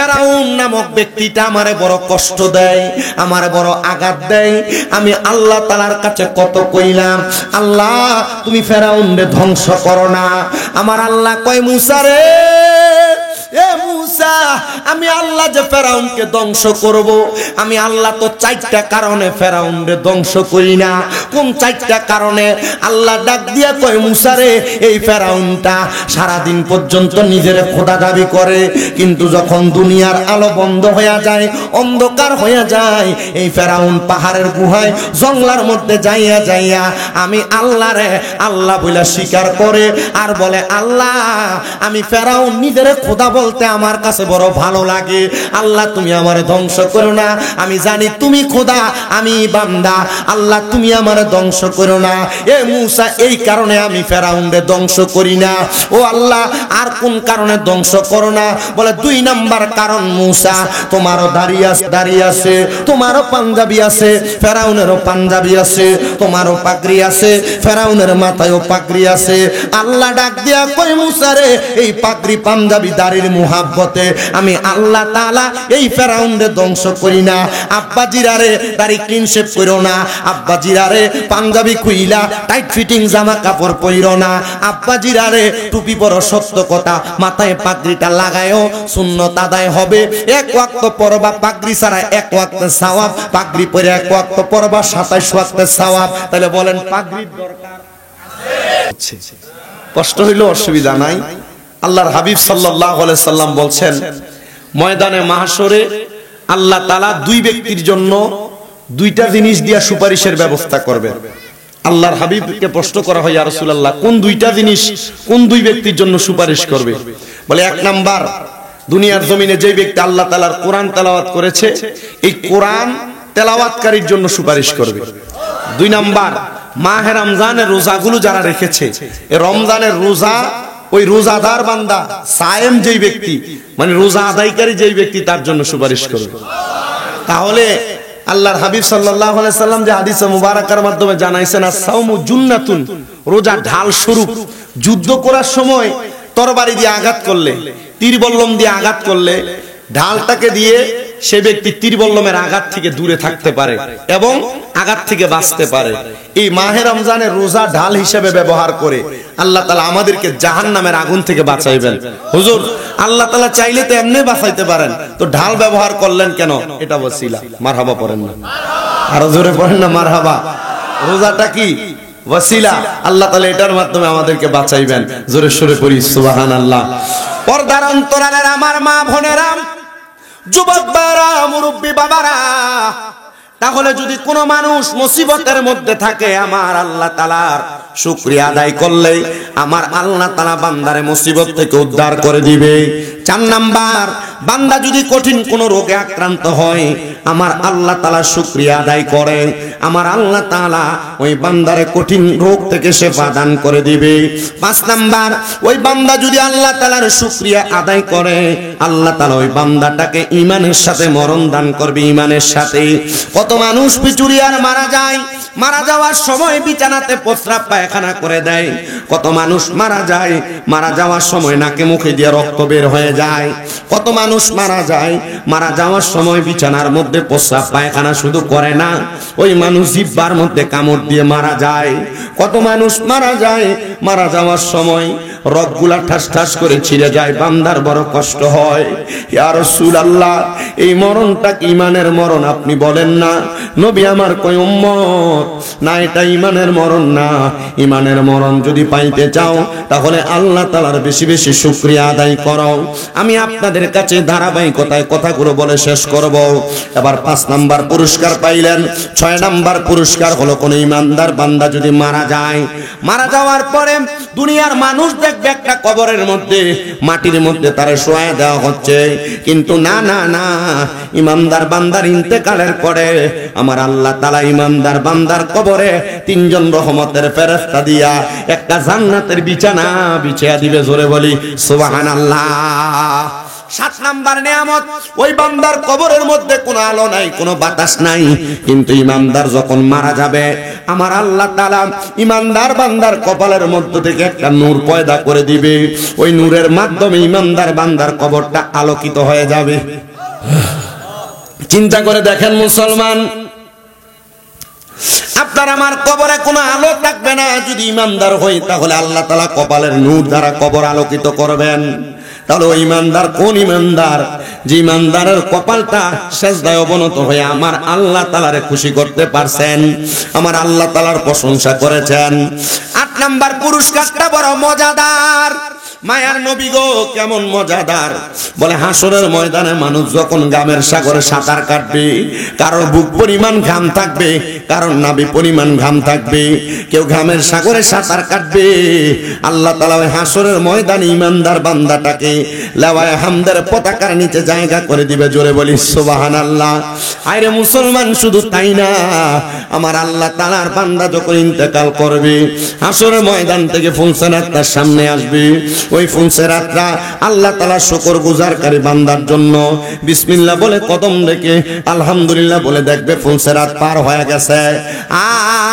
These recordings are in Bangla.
ফেরাউন নামক ব্যক্তিটা আমারে বড় কষ্ট দেয়, আমারে বড় আঘাত দেয়। আমি আল্লাহ তাআলার কাছে কত কইলাম, আল্লাহ তুমি ফেরাউনরে ধ্বংস করো না। আমার আল্লাহ কয় মুসা রে, এ মুসা, আমি আল্লাহ যে ফেরাউনকে ধ্বংস করব, আমি আল্লাহ তো 4টা কারণে ফেরাউনরে ধ্বংস করি না। কোন 4টা কারণে? আল্লাহ ডাক দিয়া কয় মুসা রে, এই ফেরাউনটা সারা দিন পর্যন্ত নিজের খোদা দাবি করে, কিন্তু যখন দুনিয়ার আলো বন্ধ হয়ে যায়, অন্ধকার হয়ে যায়, এই ফেরাউন পাহাড়ের গুহায় জঙ্গলার মধ্যে যাইয়া যাইয়া আমি আল্লাহ রে আল্লাহ বলে স্বীকার করে আর বলে, আল্লাহ আমি ফেরাউন নিজের খোদা বলতে আমার কাছে বড় ভালো লাগে, আল্লাহ তুমি আমারে ধ্বংস করো না, আমি জানি তুমি খোদা আমি বান্দা, আল্লাহ তুমি আমারে ধ্বংস করো না। এ মুসা, এই কারণে আমি ফেরাউনরে ধ্বংস করি না। ও আল্লাহ, আর কোন কারণে ধ্বংস করো না? বলে 2 নাম্বার কারণ, মুসা তোমারও দাড়ি আছে, তোমারও পাঞ্জাবি আছে, ফেরাউনেরও পাঞ্জাবি আছে, তোমারও পাগড়ি আছে, ফেরাউনের মাথায়ও পাগড়ি আছে। আল্লাহ ডাক দিয়া কই মুসা রে, এই পাগড়ি পাঞ্জাবি দাড়ির মুহাব্বতে আমি আল্লাহ তাআলা এই ফেরাউনরে ধ্বংস করি না। আব্বা জিরারে দাড়ি ক্লিন শেভ করো না, আব্বা জিরারে পাঞ্জাবি খুইলা টাইট ফিটিং জামা কাপড় পরো না, আব্বা জিরারে টুপি পরো, সত্য কথা, মাথায় পাগড়িটা লাগায়ও, সুন্নত আদায় হবে। 1 ওয়াক্ত পরবা পাগড়ি ছাড়া 1 ওয়াক্ত সওয়াব, পাগড়ি পরে 1 ওয়াক্ত পরবা 27 ওয়াক্ত সওয়াব। তাহলে বলেন পাগড়ির দরকার আছে? কষ্ট হইলো অসুবিধা নাই। আল্লাহর হাবিব সাল্লাল্লাহু আলাইহি সাল্লাম বলছেন, ময়দানে মাহশরে আল্লাহ তাআলা 2 ব্যক্তির জন্য 2টা জিনিস দিয়া সুপারিশের ব্যবস্থা করবেন। আল্লাহর হাবিবকে প্রশ্ন করা হয়, ইয়া রাসূলুল্লাহ, কোন 2টা জিনিস, কোন 2 ব্যক্তির জন্য সুপারিশ করবে? বলে 1 নাম্বার, দুনিয়ার জমিনে যে ব্যক্তি আল্লাহ তাআলার কোরআন তেলাওয়াত করেছে, এই কোরআন তেলাওয়াতকারীর জন্য সুপারিশ করবে। 2 নাম্বার, মাহে রমজানের রোজাগুলো যারা রেখেছে, এই রমজানের রোজা, ওই রোজাদার বান্দা সায়েম যেই ব্যক্তি, মানে রোজা আদায়কারী যেই ব্যক্তি, তার জন্য সুপারিশ করবে। তাহলে আল্লাহর হাবিব সাল্লাল্লাহু আলাইহি সাল্লাম যে হাদিসে মুবারাকার মাধ্যমে জানাইছেন, আস-সাওমু জুন্নাতুন, রোজা ঢাল স্বরূপ। যুদ্ধ করার সময় তরবারি দিয়ে আঘাত করলে, তীর বল্লম দিয়ে আঘাত করলে, ঢালটাকে দিয়ে সে ব্যক্তি তীর বল্লমের আঘাত থেকে দূরে থাকতে পারে এবং আঘাত থেকে বাঁচতে পারে। এই মাহে রমজানের রোজা ঢাল হিসেবে ব্যবহার করে আল্লাহ তাআলা আমাদেরকে জাহান্নামের আগুন থেকে বাঁচাইবেন। হুজুর, আল্লাহ তাআলা চাইলে তো এমনি বাঁচাইতে পারেন, তো ঢাল ব্যবহার করলেন কেন? এটা ওসিলা। মারহাবা পড়েন না, আরো জোরে পড়েন না মারহাবা। রোজাটা কি? ওসিলা। আল্লাহ তাআলা এটার মাধ্যমে আমাদেরকে বাঁচাইবেন। জোরে সোরে পড়ি সুবহানাল্লাহ। পর্দার অন্তরালের আমার মা বোনেরা, যুবক বাবারা, মুরব্বী বাবারা, তাহলে যদি কোনো মানুষ মুসিবতের মধ্যে থাকে, আমার আল্লাহ তাআলার শুকরিয়া আদায় করলে আমার আল্লাহ তাআলা বান্দারে মুসিবত থেকে উদ্ধার করে দিবে। 4 নাম্বার, বান্দা যদি কঠিন কোনো রোগে আক্রান্ত হয়, আমার আল্লাহ তাআলা শুকরিয়া আদায় করে, আমার আল্লাহ তাআলা ওই বান্দারে কঠিন রোগ থেকে শিফা দান করে দিবে। 5 নাম্বার, ওই বান্দা যদি আল্লাহ তাআলার শুকরিয়া আদায় করে, আল্লাহ তাআলা ওই বান্দাটাকে ঈমানের সাথে মরণ দান করবে, ঈমানের সাথে। কত মানুষ পিচুরিয়ার মারা যায়, মারা যাওয়ার সময় বিছানাতে প্রস্রাব পায়খানা করে দেয়। কত মানুষ মারা যায়, মারা যাওয়ার সময় নাকে মুখে দিয়ে রক্ত বের হয়ে যায়। কত মানুষ মারা যায়, মারা যাওয়ার সময় বিছানার মধ্যে প্রস্রাব পায়খানা শুধু করে না, ওই মানুষ জিহ্বার মধ্যে কামড় দিয়ে মারা যায়। কত মানুষ মারা যায়, মারা যাওয়ার সময় রগগুলা ঠাস ঠাস করে ছিঁড়ে যায়, বান্দার বড় কষ্ট হয়। ইয়া রাসূলুল্লাহ, এই মরণটা কি ঈমানের মরণ? আপনি বলেন না। নবী আমার কয়, উম্মত না, এটা ঈমানের মরণ না। ঈমানের মরণ যদি পাইতে চাও, তাহলে আল্লাহ তাআলার বেশি বেশি শুকরিয়া আদায় করো। আমি আপনাদের কাছে ধারাবাহিকতায় কথাগুলো বলে শেষ করব। এবার 5 নাম্বার পুরস্কার পাইলেন। 6 নাম্বার পুরস্কার হলো, কোন ঈমানদার বান্দা যদি মারা যায়, মারা যাওয়ার পরে দুনিয়ার মানুষ দেখবে একটা কবরের মধ্যে, মাটির মধ্যে তারে শোয়া দেওয়া হচ্ছে, কিন্তু না না না, ঈমানদার বান্দার ইন্তেকালের পরে আমার আল্লাহ তাআলা ঈমানদার বান্দার কবরে 3 জন রহমতের ফেরেশতা দিয়া একটা জান্নাতের বিছানা বিছিয়ে দিবে। জোরে বলি সুবহানাল্লাহ। 7 নাম্বার নিয়ামত, ওই বান্দার কবরের মধ্যে কোনো আলো নাই, কোনো বাতাস নাই, কিন্তু ইমানদার যখন মারা যাবে আমার আল্লাহ তাআলা ইমানদার বান্দার কপালের মধ্য থেকে একটা নূর পয়দা করে দিবে। ওই নূরের মাধ্যমে ইমানদার বান্দার কবরটা আলোকিত হয়ে যাবে। চিন্তা করে দেখেন মুসলমান, আপনার আমার কবরে কোনো আলো থাকবে না। যদি ইমানদার হই তাহলে আল্লাহ তাআলা কপালের নূর দ্বারা কবর আলোকিত করবেন। তাহলে ওই ইমানদার কোন ইমানদার? যে ইমানদারের কপালটা সেজদায় অবনত হয়ে আমার আল্লাহ তাআলারে খুশি করতে পারছেন, আমার আল্লাহ তাআলার প্রশংসা করেছেন। 8 নাম্বার পুরস্কারটা বড় মজাদার। মায়ার নবী গো কেমন মজাদার, বলে হাসরের ময়দানে মানুষ যখন গামের সাগরে সাঁতার কাটবে, কারোর বুক পরিমাণ ঘাম থাকবে, কারোর নাভি পরিমাণ ঘাম থাকবে, কেউ ঘামের সাগরে সাঁতার কাটবে। আল্লাহ তাআলা ওই হাসরের ময়দানে ইমানদার বান্দাটাকে লাওয়ায়ে হামদের পতাকার নিচে জায়গা করে দিবে। জোরে বলি সুবহানাল্লাহ। আরে মুসলমান, শুধু তাই না, আমার আল্লাহ তাআলার বান্দা যখন ইন্তেকাল করবে হাসরের ময়দান থেকে ফুলসেরাত তার সামনে আসবে। ওই ফুলসেরাতটা আল্লাহ তাআলা শুকর গুজারকারী বান্দার জন্য বিসমিল্লাহ বলে কদম রেখে আলহামদুলিল্লাহ বলে দেখবে ফুলসেরাত পার হয়ে গেছে।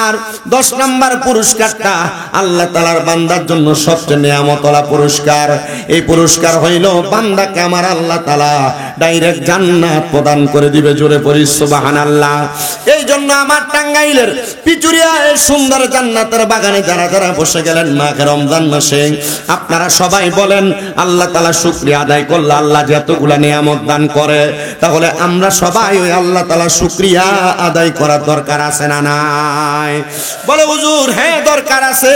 আর 10 নাম্বার পুরস্কারটা আল্লাহ তাআলার বান্দার জন্য সবচেয়ে নিয়ামতওয়ালা পুরস্কার। এই পুরস্কার হইল বান্দাকে আমার আল্লাহ তাআলা ডাইরেক্ট জান্নাত প্রদান করে দিবে। জোরে পড়ি সুবহানাল্লাহ। এই জন্য আমার টাঙ্গাইলের পিচুরিয়া এই সুন্দর জান্নাতের বাগানে যারা যারা বসে গেলেন মাঘে রমজান মাসে, আপনারা সবাই বলেন আল্লাহ তাআলা শুকরিয়া আদায় করলে আল্লাহ যতগুলা নিয়ামত দান করে, তাহলে আমরা সবাই ওই আল্লাহ তাআলা শুকরিয়া আদায় করার দরকার আছে না নাই? বলে হুজুর হ্যাঁ দরকার আছে।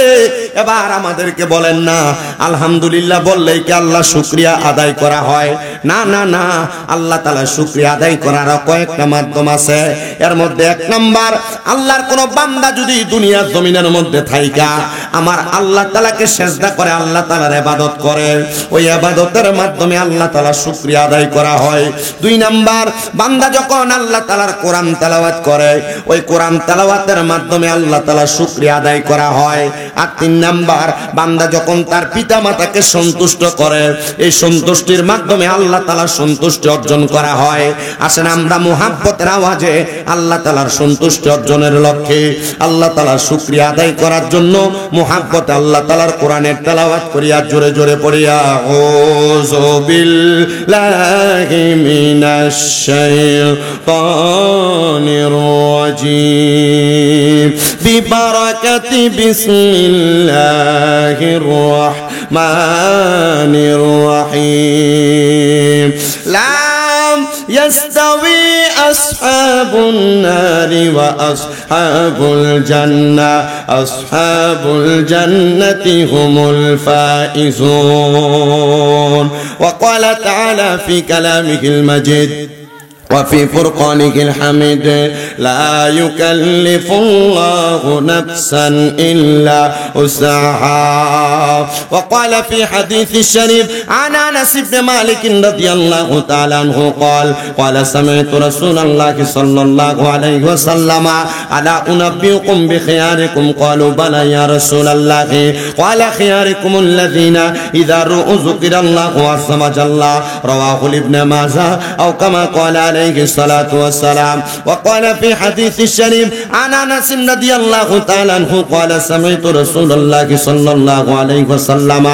এবার আমাদেরকে বলেন না আলহামদুলিল্লাহ বললেই কি আল্লাহ শুকরিয়া আদায় করা হয়? না না না, আল্লাহ তাআলা শুকরিয়া আদায় করার কয়েকটা মাধ্যম আছে। এর মধ্যে 1 নাম্বার, আল্লাহর কোন বান্দা যদি দুনিয়ার জমিনের মধ্যে থাইকা আমার আল্লাহ তাআলাকে সিজদা করে আল্লাহ তাআলার ইবাদত করে, ওই ইবাদতের মাধ্যমে আল্লাহ তাআলা শুকরিয়া আদায় করা হয়। 2 নাম্বার, বান্দা যখন আল্লাহ তাআলার কোরআন তেলাওয়াত করে ওই কোরআন তেলাওয়াতের মাধ্যমে আল্লাহ তাআলা শুকরিয়া আদায় করা হয়। আর 3 নাম্বার, বান্দা যখন তার পিতামাতাকে সন্তুষ্ট করে এই সন্তুষ্টির মাধ্যমে আল্লাহ তাআলার সন্তুষ্টি অর্জন করা হয়। আসেন আমরা মুহাব্বতের আওয়াজে আল্লাহ তাআলার সন্তুষ্টি অর্জনের লক্ষ্যে আল্লাহ তাআলার শুকরিয়া আদায় করার জন্য মুহাব্বতে আল্লাহ তাআলার কোরআনের তেলাওয়াত করিয়া জোরে জোরে পড়িয়া আউযু বিল্লাহি মিনাশ শাইতানির রাজীম বিবারাকাতি বিসমিল্লাহির রাহমানির রাহিম লাম يستوي أصحاب النار وأصحاب الجنة أصحاب الجنة هم الفائزون. وقال تعالى في كلامه المجيد وفي فرقانه الحميد لا يكلف الله نفسا إلا وسعها. وقال في حديث الشريف عن أنس بن مالك رضي الله تعالى عنه قال قال سمعت رسول الله صلى الله عليه وسلم ألا أنبئكم بخياركم قالوا بلى يا رسول الله قال خياركم الذين إذا رؤوا ذكر الله عز وجل. رواه ابن ماجه أو كما قال عليه الصلاة والسلام. وقال في حديث الشريف عن أنس رضي الله تعالى عنه قال سمعت رسول الله صلى الله عليه وسلم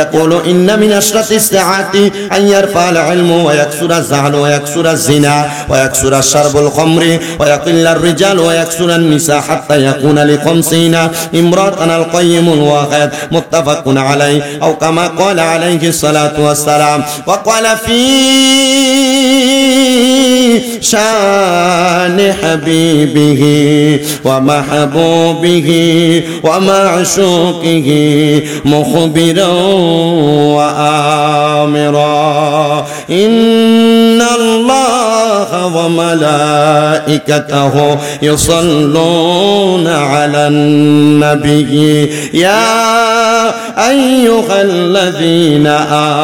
يقول إن من أشرط الساعات أن يرفع العلم ويكثر الزهل ويكثر الزنا ويكثر شرب الخمر ويقل الرجال ويكثر النساء حتى يكون ل50 امرأة القيم الواحد متفق عليه أو كما قال عليه الصلاة والسلام. وقال في شان حبيبه ومحبوبه ومعشوقه مخبرا وآمرا إن الله وملائكته يصلون على النبي يا أيها الذين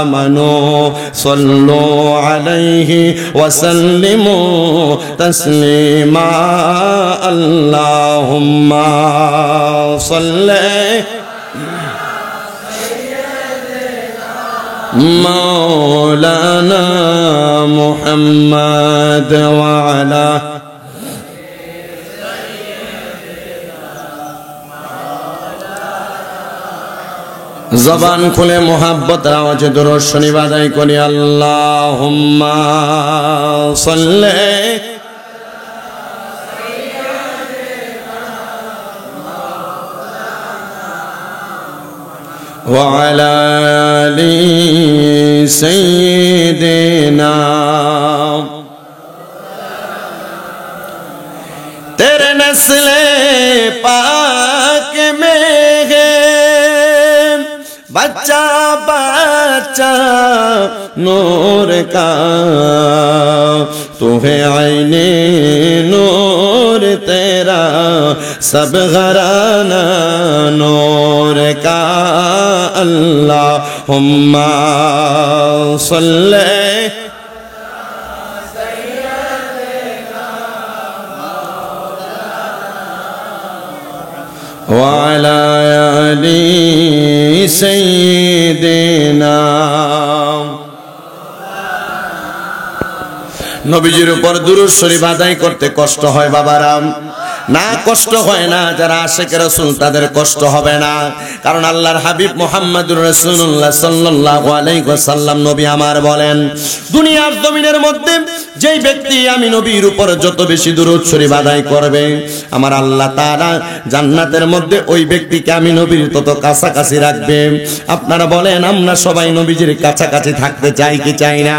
آمنوا صلوا عليه وسلموا تسليما. اللهم صل مولانا محمد وعلى জবান খুলে মোহাব্বতের আওয়াজে দুরূদ শরীফ আদায় করি। আল্লাহুম্মা সাল্লি ওয়া আলা আলি সাইয়্যিদিনা তেরে নসলে পাক মে হে बच्चा बच्चा नूर का तू है आईने नूर तेरा सब घराना नूर का अल्लाहुम्मा सल्ले وعلى آل سيدنا নবীজির উপর দুরূদ শরীফ আদায় করতে কষ্ট হয় বাবারা? না, কষ্ট হয় না। যারা আশিকে রাসূল তাদের কষ্ট হবে না, কারণ আল্লাহর হাবিব মুহাম্মদুর রাসূলুল্লাহ সাল্লাল্লাহু আলাইহি ওয়াসাল্লাম নবী আমার বলেন, দুনিয়ার জমিনের মধ্যে যেই ব্যক্তি আমি নবীর উপর যত বেশি দুরূদ শরীফ আদায় করবে, আমার আল্লাহ তাআলা জান্নাতের মধ্যে ওই ব্যক্তিকে আমি নবীর তত কাছাকাছি রাখবে। আপনারা বলেন, আমরা সবাই নবীজির কাছাকাছি থাকতে চাই কি চাই না?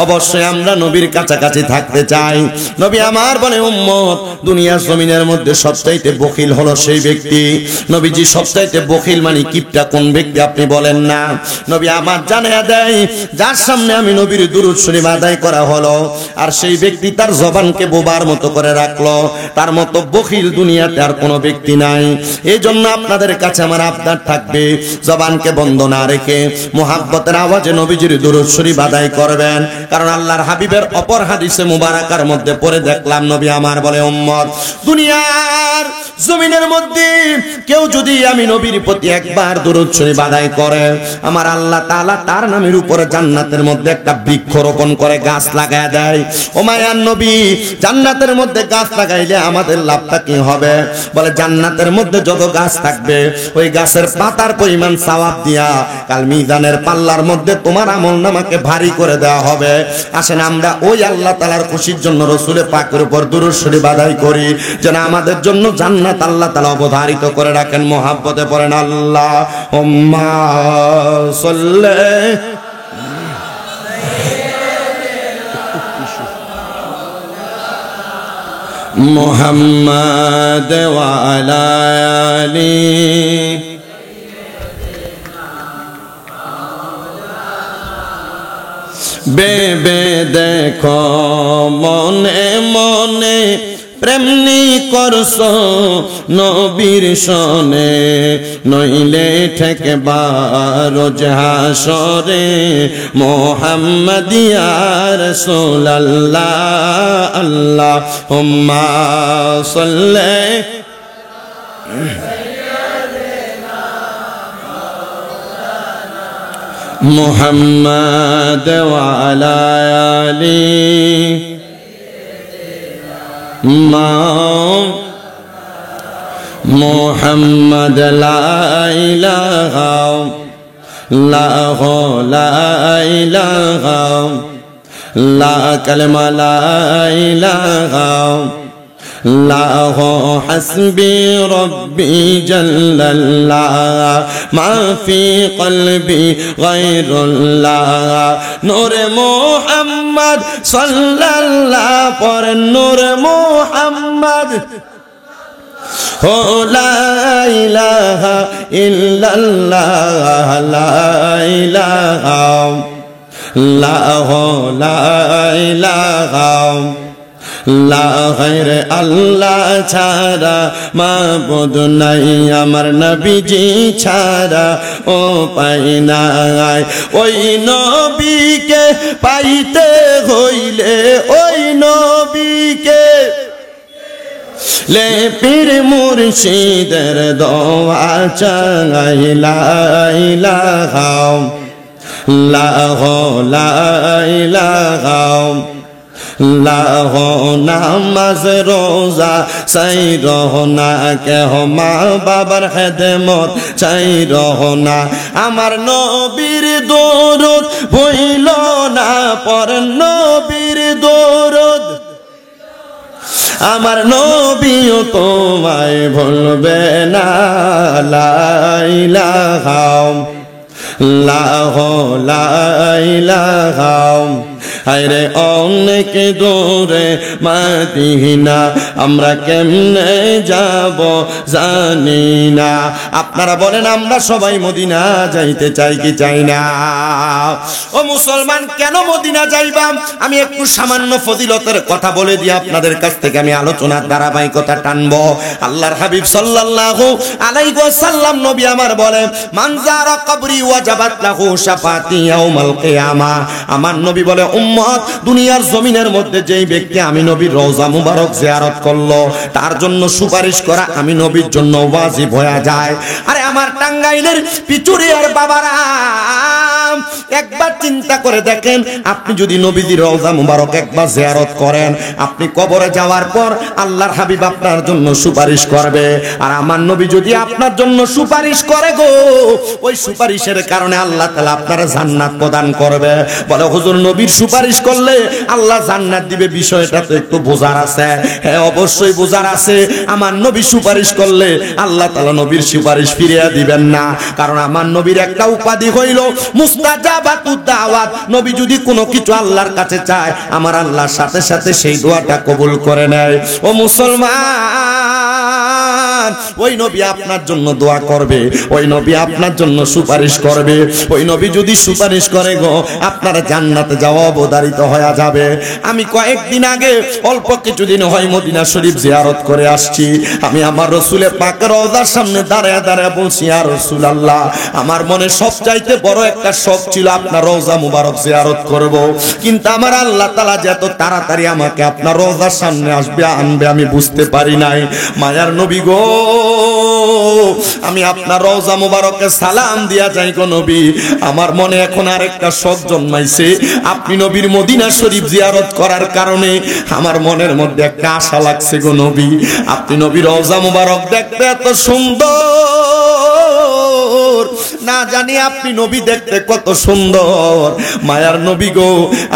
অবশ্যই আমরা নবীর কাছাকাছি থাকতে চাই। নবী আমার বলে, উম্মত, দুনিয়ার জমিনের মধ্যে সবচাইতে বখিল হলো সেই ব্যক্তি। নবীজি সবচাইতে বখিল মানে কিপটা কোন ব্যক্তি আপনি বলেন না? নবী আমার জানিয়ে দেয়, যার সামনে আমি নবীর দুরূদ শরীফ আদায় করা হলো আর সেই ব্যক্তি তার জবানকে বোবার মতো করে রাখলো, তার মতো বখিল দুনিয়াতে আর কোনো ব্যক্তি নাই। এই জন্য আপনাদের কাছে আমার আবদার থাকবে, জবানকে বন্ধ না রেখে মুহাব্বতের আওয়াজে নবীজির দুরূদ শরীফ আদায় করবেন। কারণ আল্লাহর হাবিবের অপর হাদিসে মুবারাকার মধ্যে পড়ে দেখলাম, নবী আমার বলে, উম্মত, দুনিয়ার জমিনের মধ্যে কেউ যদি আমি নবীর প্রতি একবার দুরূদ শরীফ আদায় করে, আমার আল্লাহ তাআলা তার নামের উপরে জান্নাতের মধ্যে একটা বৃক্ষ রোপণ করে গাছ লাগায় দেয়। ও মায়ার নবী, জান্নাতের মধ্যে গাছ লাগাইলে আমাদের লাভটা কি হবে? বলে, জান্নাতের মধ্যে যত গাছ থাকবে ওই গাছের পাতার পরিমাণ সওয়াব দিয়া কাল মিজানের পাল্লার মধ্যে তোমার আমলনামাকে ভারী করে দেওয়া হবে। আসেন আমরা ওই আল্লাহ তাআলার খুশির জন্য রাসূলের পাকের উপর দুরূদ শরীফ আদায় করি, যেন আমাদের জন্য জান্নাত আল্লাহ তাআলা অবধারিত করে রাখেন। মুহাব্বতে পড়েন, আল্লাহুম্মা সাল্লি মুহাম্মাদ ওয়া আলা আলি বেবে দেখো মনে মনে প্রেমনি করছো নবীর শনে, নইলে ঠেকবার রোজ হাসরে মুহাম্মাদিয়া রাসূলুল্লাহ। আল্লাহুম্মা সাল্লি মুহাম্মাদ ওয়া আলা আলি মুহাম্মদ লা ইলাহা ইল্লাল্লাহ লা কালেমা লা ইলাহা ইল্লাল্লাহ হাসবি রব্বি জাল্লাল্লাহ মা ফি কলবি গায়রুল্লাহ। নূরে মুহাম্মদ সাল্লাল্লাহ পড়েন, নূরে মুহাম্মদ ও লা ইলাহা ইল্লাল্লাহ লা ইলাহা ইল্লাল্লাহ লা গায়রে আল্লাহ ছাড়া মাবুদ নাই, আমার নবীজি ছাড়া ও পাই নাই। ওই নবীকে পাইতে হইলে ওই নবীকে লে পীর মুর্শিদের দোয়া চাই। লা ইলাহা লাহ লা ইলাহা লাহ নামাজ রোজা চাই রহনা কেহ মা বাবার খেদমত চাই রহনা আমার নবীর দরুদ ভুইল না পর নবীর দরুদ আমার নবীও তোমায় ভুলবে না লা ইলাহা লাহ লা ইলাহা হায়রে অনেক দূরে মদিনা আমরা কেমনে যাব জানি না। আপনারা বলেন আমরা সবাই মদিনা যাইতে চাই কি চাই না? ও মুসলমান, কেন মদিনা যাইবা? আমি একটু সামান্য ফজিলতের কথা বলে দিয়ে আপনাদের কাছ থেকে আমি আলোচনার ধারাবাহিকতা টানবো। আল্লাহর হাবিব সাল্লাল্লাহু আলাইহি ওয়াসাল্লাম নবী আমার বলে, মান যারা কবরি ওয়াজাবাত লাহু শাফাতি ইয়াউমাল কিয়ামা। আমার নবী বলে, উম্মত, দুনিয়ার জমিনের মধ্যে যেই ব্যক্তি আমি নবীর রওজা মুবারক জিয়ারত করলো তার জন্য সুপারিশ করা আমি নবীর জন্য ওয়াজিব হয়ে যায়। আরে আমার টাঙ্গাইলের পিচুরিয়ার বাবারা, একবার চিন্তা করে দেখেন, আপনি যদি নবীর রওজা মুবারক একবার জিয়ারত করেন, আপনি কবরে যাওয়ার পর আল্লাহর হাবিব আপনার জন্য সুপারিশ করবে। আর আমার নবী যদি আপনার জন্য সুপারিশ করে গো, ওই সুপারিশের কারণে আল্লাহ তাআলা আপনার জান্নাত প্রদান করবে। বলে হুজুর, নবীর সুপারিশ করলে আল্লাহ জান্নাত দিবে, বিষয়টা তো একটু বোঝার আছে। হ্যাঁ, অবশ্যই বোঝার আছে। আমার নবী সুপারিশ করলে আল্লাহ তাআলা নবীর সুপারিশ ফিরিয়ে দিবেন না, কারণ আমার নবীর একটা উপাধি হইল মুস্তাজাবাতুদ দাওয়াত। নবী যদি কোনো কিছু আল্লাহর কাছে চায়, আমার আল্লাহর সাথে সাথে সেই দোয়াটা কবুল করে নেয়। ও মুসলমান, ওই নবী আপনার জন্য দোয়া করবে, ওই নবী আপনার জন্য সুপারিশ করবে। ওই নবী যদি সুপারিশ করে গো, আপনার জান্নাতে যাওয়া অবধারিত হয়ে যাবে। আমি কয়েকদিন আগে অল্প কিছুদিন হয় মদিনা শরীফ জিয়ারত করে আসছি। আমি আমার রাসূলের পাকের রওজার সামনে দাঁড়ায় দাঁড়ায় বলছি, ইয়া রাসূলুল্লাহ, আমার মনে সবচাইতে বড় একটা শখ ছিল আপনার রওজা মুবারক জিয়ারত করব, কিন্তু আমার আল্লাহ তাআলা যে এত তাড়াতাড়ি আমাকে আপনার রওজার সামনে আনবে আমি বুঝতে পারি নাই। মায়ার নবী গো, আমি আপনার রওজা মুবারকে সালাম দিয়া যাই গো নবী, আমার মনে এখন আরেকটা শখ জন্মাইছে। আপনি নবীর মদিনা শরীফ জিয়ারত করার কারণে আমার মনের মধ্যে একটা আশা লাগছে গো নবী, আপনি নবীর রওজা মুবারক দেখতে এত সুন্দর, না জানি আপনি নবী দেখতে কত সুন্দর। মায়ার নবী গো,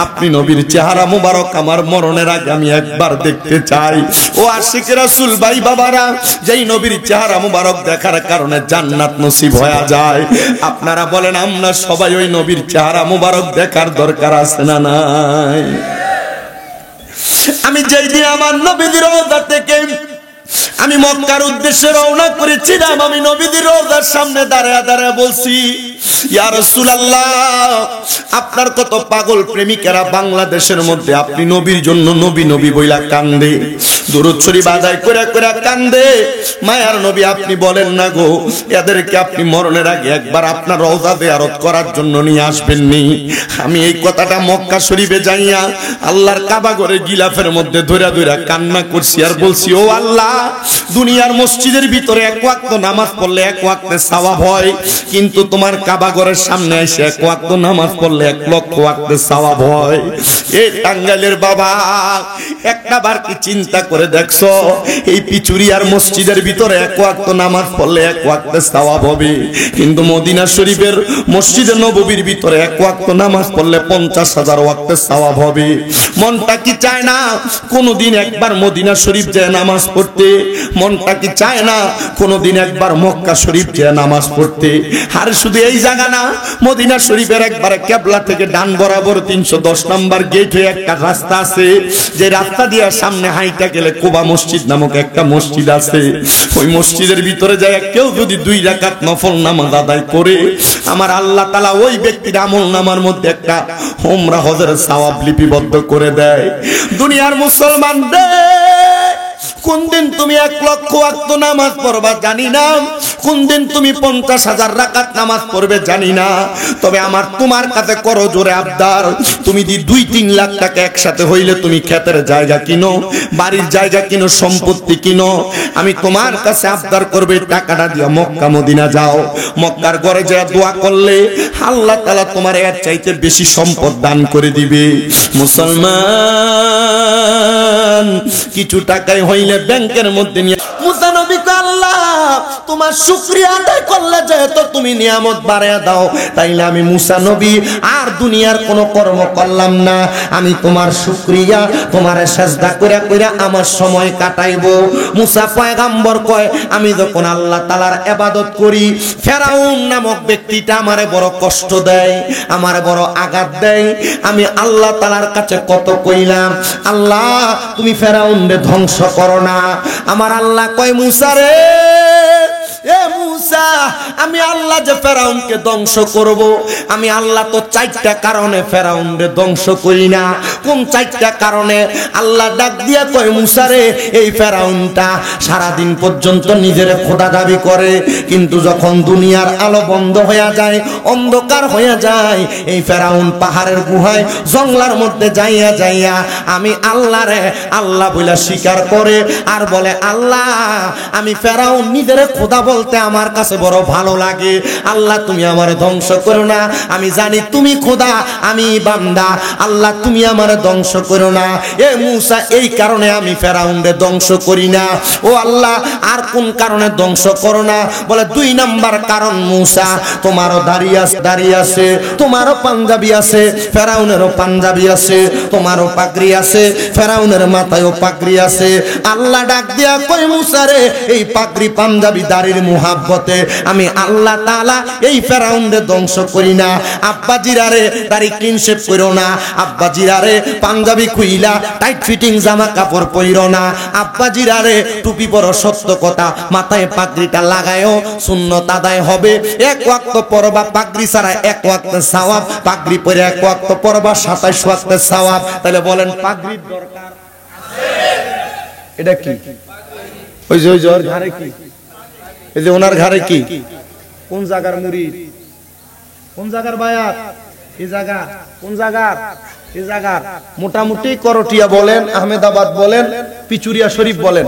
আপনি নবীর চেহারা মুবারক আমার মরণের আগে আমি একবার দেখতে চাই। ও আশিক রাসূল ভাই বাবারা, যেই নবীর চেহারা মুবারক দেখার কারণে জান্নাত নসিব হয়ে যায়, আপনারা বলেন আমরা সবাই ওই নবীর চেহারা মুবারক দেখার দরকার আছে না নাই? আমি যেই দিন আমার নবীর রওজা থেকে আমি মক্কার উদ্দেশ্যে রওনা করেছিলাম, আমি নবীর রওজার সামনে দাঁড়ায় দাঁড়ায় বলছি, ইয়া রাসূলুল্লাহ, আপনার কত পাগল প্রেমিকেরা বাংলাদেশের মধ্যে আপনি নবীর জন্য নবী নবী বইলা কান্দে, দুরূদ শরীফ আদায় করে করে কান্দে। মায়ার নবী, আপনি বলেন না গো, এদেরকে আপনি মরণের আগে একবার আপনার রওজা জিয়ারত করার জন্য নিয়ে আসবেননি? আমি এই কথাটা মক্কা শরীফে যাইয়া আল্লাহর কাবা ঘরে গিলাফের মধ্যে ধরে ধরে কান্না করছি আর বলছি, ও আল্লাহ, দুনিয়ার মসজিদের ভিতরে এক ওয়াক্ত নামাজ পড়লে এক ওয়াক্তে সওয়াব হয়, কিন্তু তোমার কাবা ঘরের সামনে এসে এক ওয়াক্ত নামাজ পড়লে 1 লক্ষ ওয়াক্তে সওয়াব হয়। এই টাঙ্গাইলের বাবা, একটা বার কি চিন্তা করে দেখছো, এই পিচুরিয়ার মসজিদের ভিতরে এক ওয়াক্ত নামাজ পড়লে 1 ওয়াক্তে সওয়াব হবে, কিন্তু মদিনা শরীফের মসজিদে নববীর ভিতরে 1 ওয়াক্ত নামাজ পড়লে 50,000 ওয়াক্তে সওয়াব হবে। মনটা কি চায় না কোনদিন একবার মদিনা শরীফ যায় নামাজ পড়তে? মনটা কি চায় না কোনদিন একবার মক্কা শরীফ যায় নামাজ পড়তে? আর শুধু এই জায়গা না, মদিনা শরীফের একবারে কেবলা থেকে ডান বরাবর 310 নম্বর গেট হয়ে একটা রাস্তা আছে, যে রাস্তা দিয়ে সামনে হাইটা গেলে কুবা মসজিদ নামক একটা মসজিদ আছে। ওই মসজিদের ভিতরে যায় কেউ যদি 2 রাকাত নফল নামাজ আদায় করে, আমার আল্লাহ তাআলা ওই ব্যক্তির আমল নামার মধ্যে একটা উমরা হজের সওয়াব লিপিবদ্ধ করে দেয়। দুনিয়ার মুসলমান রে, কোন দিন তুমি 1 লক্ষ ওয়াক্ত নামাজ পড়বা জানি না, কোন দিন তুমি 50,000 রাকাত নামাজ পড়বে জানি না, তবে আমার তোমার কাছে করো জোরে আবদার, তুমি দি 2-3 লাখ টাকা একসাথে হইলে তুমি ক্ষেতের জায়গা কিনো, বাড়ির জায়গা কিনো, সম্পত্তি কিনো, আমি তোমার কাছে আবদার করবে টাকাটা দিয়া মক্কা মদিনা যাও। মক্কার ঘরে যা দোয়া করলে আল্লাহ তাআলা তোমার এর চাইতে বেশি সম্পদ দান করে দিবে। মুসলমান কিছু টাকাই হইলে ব্যাংকের মধ্যে নিয়ে মুসা নবী কয় আল্লাহ তোমার শুকরিয়া আদায় করলে যেহেতু তুমি নিয়ামত বাড়ায়া দাও, তাইলে আমি মুসা নবী আর দুনিয়ার কোনো কর্ম করলাম না, আমি তোমার শুকরিয়া তোমারে সাজদা কইরা কইরা আমার সময় কাটাইবো। মুসা পয়গম্বর কয় আমি যখন আল্লাহ তাআলার ইবাদত করি, ফেরাউন নামক ব্যক্তিটা আমারে বড় কষ্ট দেয়, আমারে বড় আঘাত দেয়, আমি আল্লাহ তাআলার কাছে কত কইলাম, আল্লাহ তুমি ফেরাউনরে ধ্বংস করো না। আমার আল্লাহ কয় মুসা রে, এ মুসা আমি আল্লাহ যে ফেরাউনকে ধ্বংস করব, আমি আল্লাহ তো 4টা কারণে ফেরাউনরে ধ্বংস করি না। কোন 4টা কারণে? আল্লাহ ডাক দিয়া কয় মুসা রে, এই ফেরাউনটা সারা দিন পর্যন্ত নিজের খোদা দাবি করে, কিন্তু যখন দুনিয়ার আলো বন্ধ হয়ে যায়, অন্ধকার হয়ে যায়, এই ফেরাউন পাহাড়ের গুহায় জঙ্গলার মধ্যে যাইয়া যাইয়া আমি আল্লাহ রে আল্লাহ বলে স্বীকার করে আর বলে আল্লাহ আমি ফেরাউন নিজের খোদা বলতে আমার কাছে বড় ভালো লাগে, আল্লাহ তুমি আমারে ধ্বংস করো না, আমি জানি তুমি খোদা আমি বান্দা, আল্লাহ তুমি আমারে ধ্বংস করো না। এ মুসা এই কারণে আমি ফেরাউনরে ধ্বংস করি না। ও আল্লাহ আর কোন কারণে ধ্বংস করো না? বলে 2 নাম্বার কারণ, মুসা তোমারও দাড়ি আছে, তোমারও পাঞ্জাবি আছে, ফেরাউনেরও পাঞ্জাবি আছে, তোমারও পাগড়ি আছে, ফেরাউনের মাথায়ও পাগড়ি আছে। আল্লাহ ডাক দিয়া কই মুসা রে, এই পাগড়ি পাঞ্জাবি দাড়ির মুহাব্বতে আমি আল্লাহ তাআলা এই ফেরাউনরে ধ্বংস করি না। আব্বা জিরারে দাড়ি ক্লিন শেভ করো না, আব্বা জিরারে পাঞ্জাবি খুইলা টাইট ফিটিং জামা কাপড় পরো না, আব্বা জিরারে টুপি পরো, সত্য কথা মাথায় পাগড়িটা লাগায়ও, সুন্নত আদায় হবে, 1 ওয়াক্ত পরবা, পাগড়ি ছাড়া 1 ওয়াক্ত সওয়াব, পাগড়ি পরে 1 ওয়াক্ত পরবা 27 ওয়াক্ত সওয়াব। তাহলে বলেন পাগড়ির দরকার আছে? এটা কি ওই যে ওর ঘরে কি, এই যে ওনার ঘরে কি, কোন জায়গার মুরিদ, কোন জায়গার বায়াত, এই জায়গা কোন জায়গার, এই জায়গার মোটামুটি করটিয়া বলেন, আহমেদাবাদ বলেন, পিচুরিয়া শরীফ বলেন,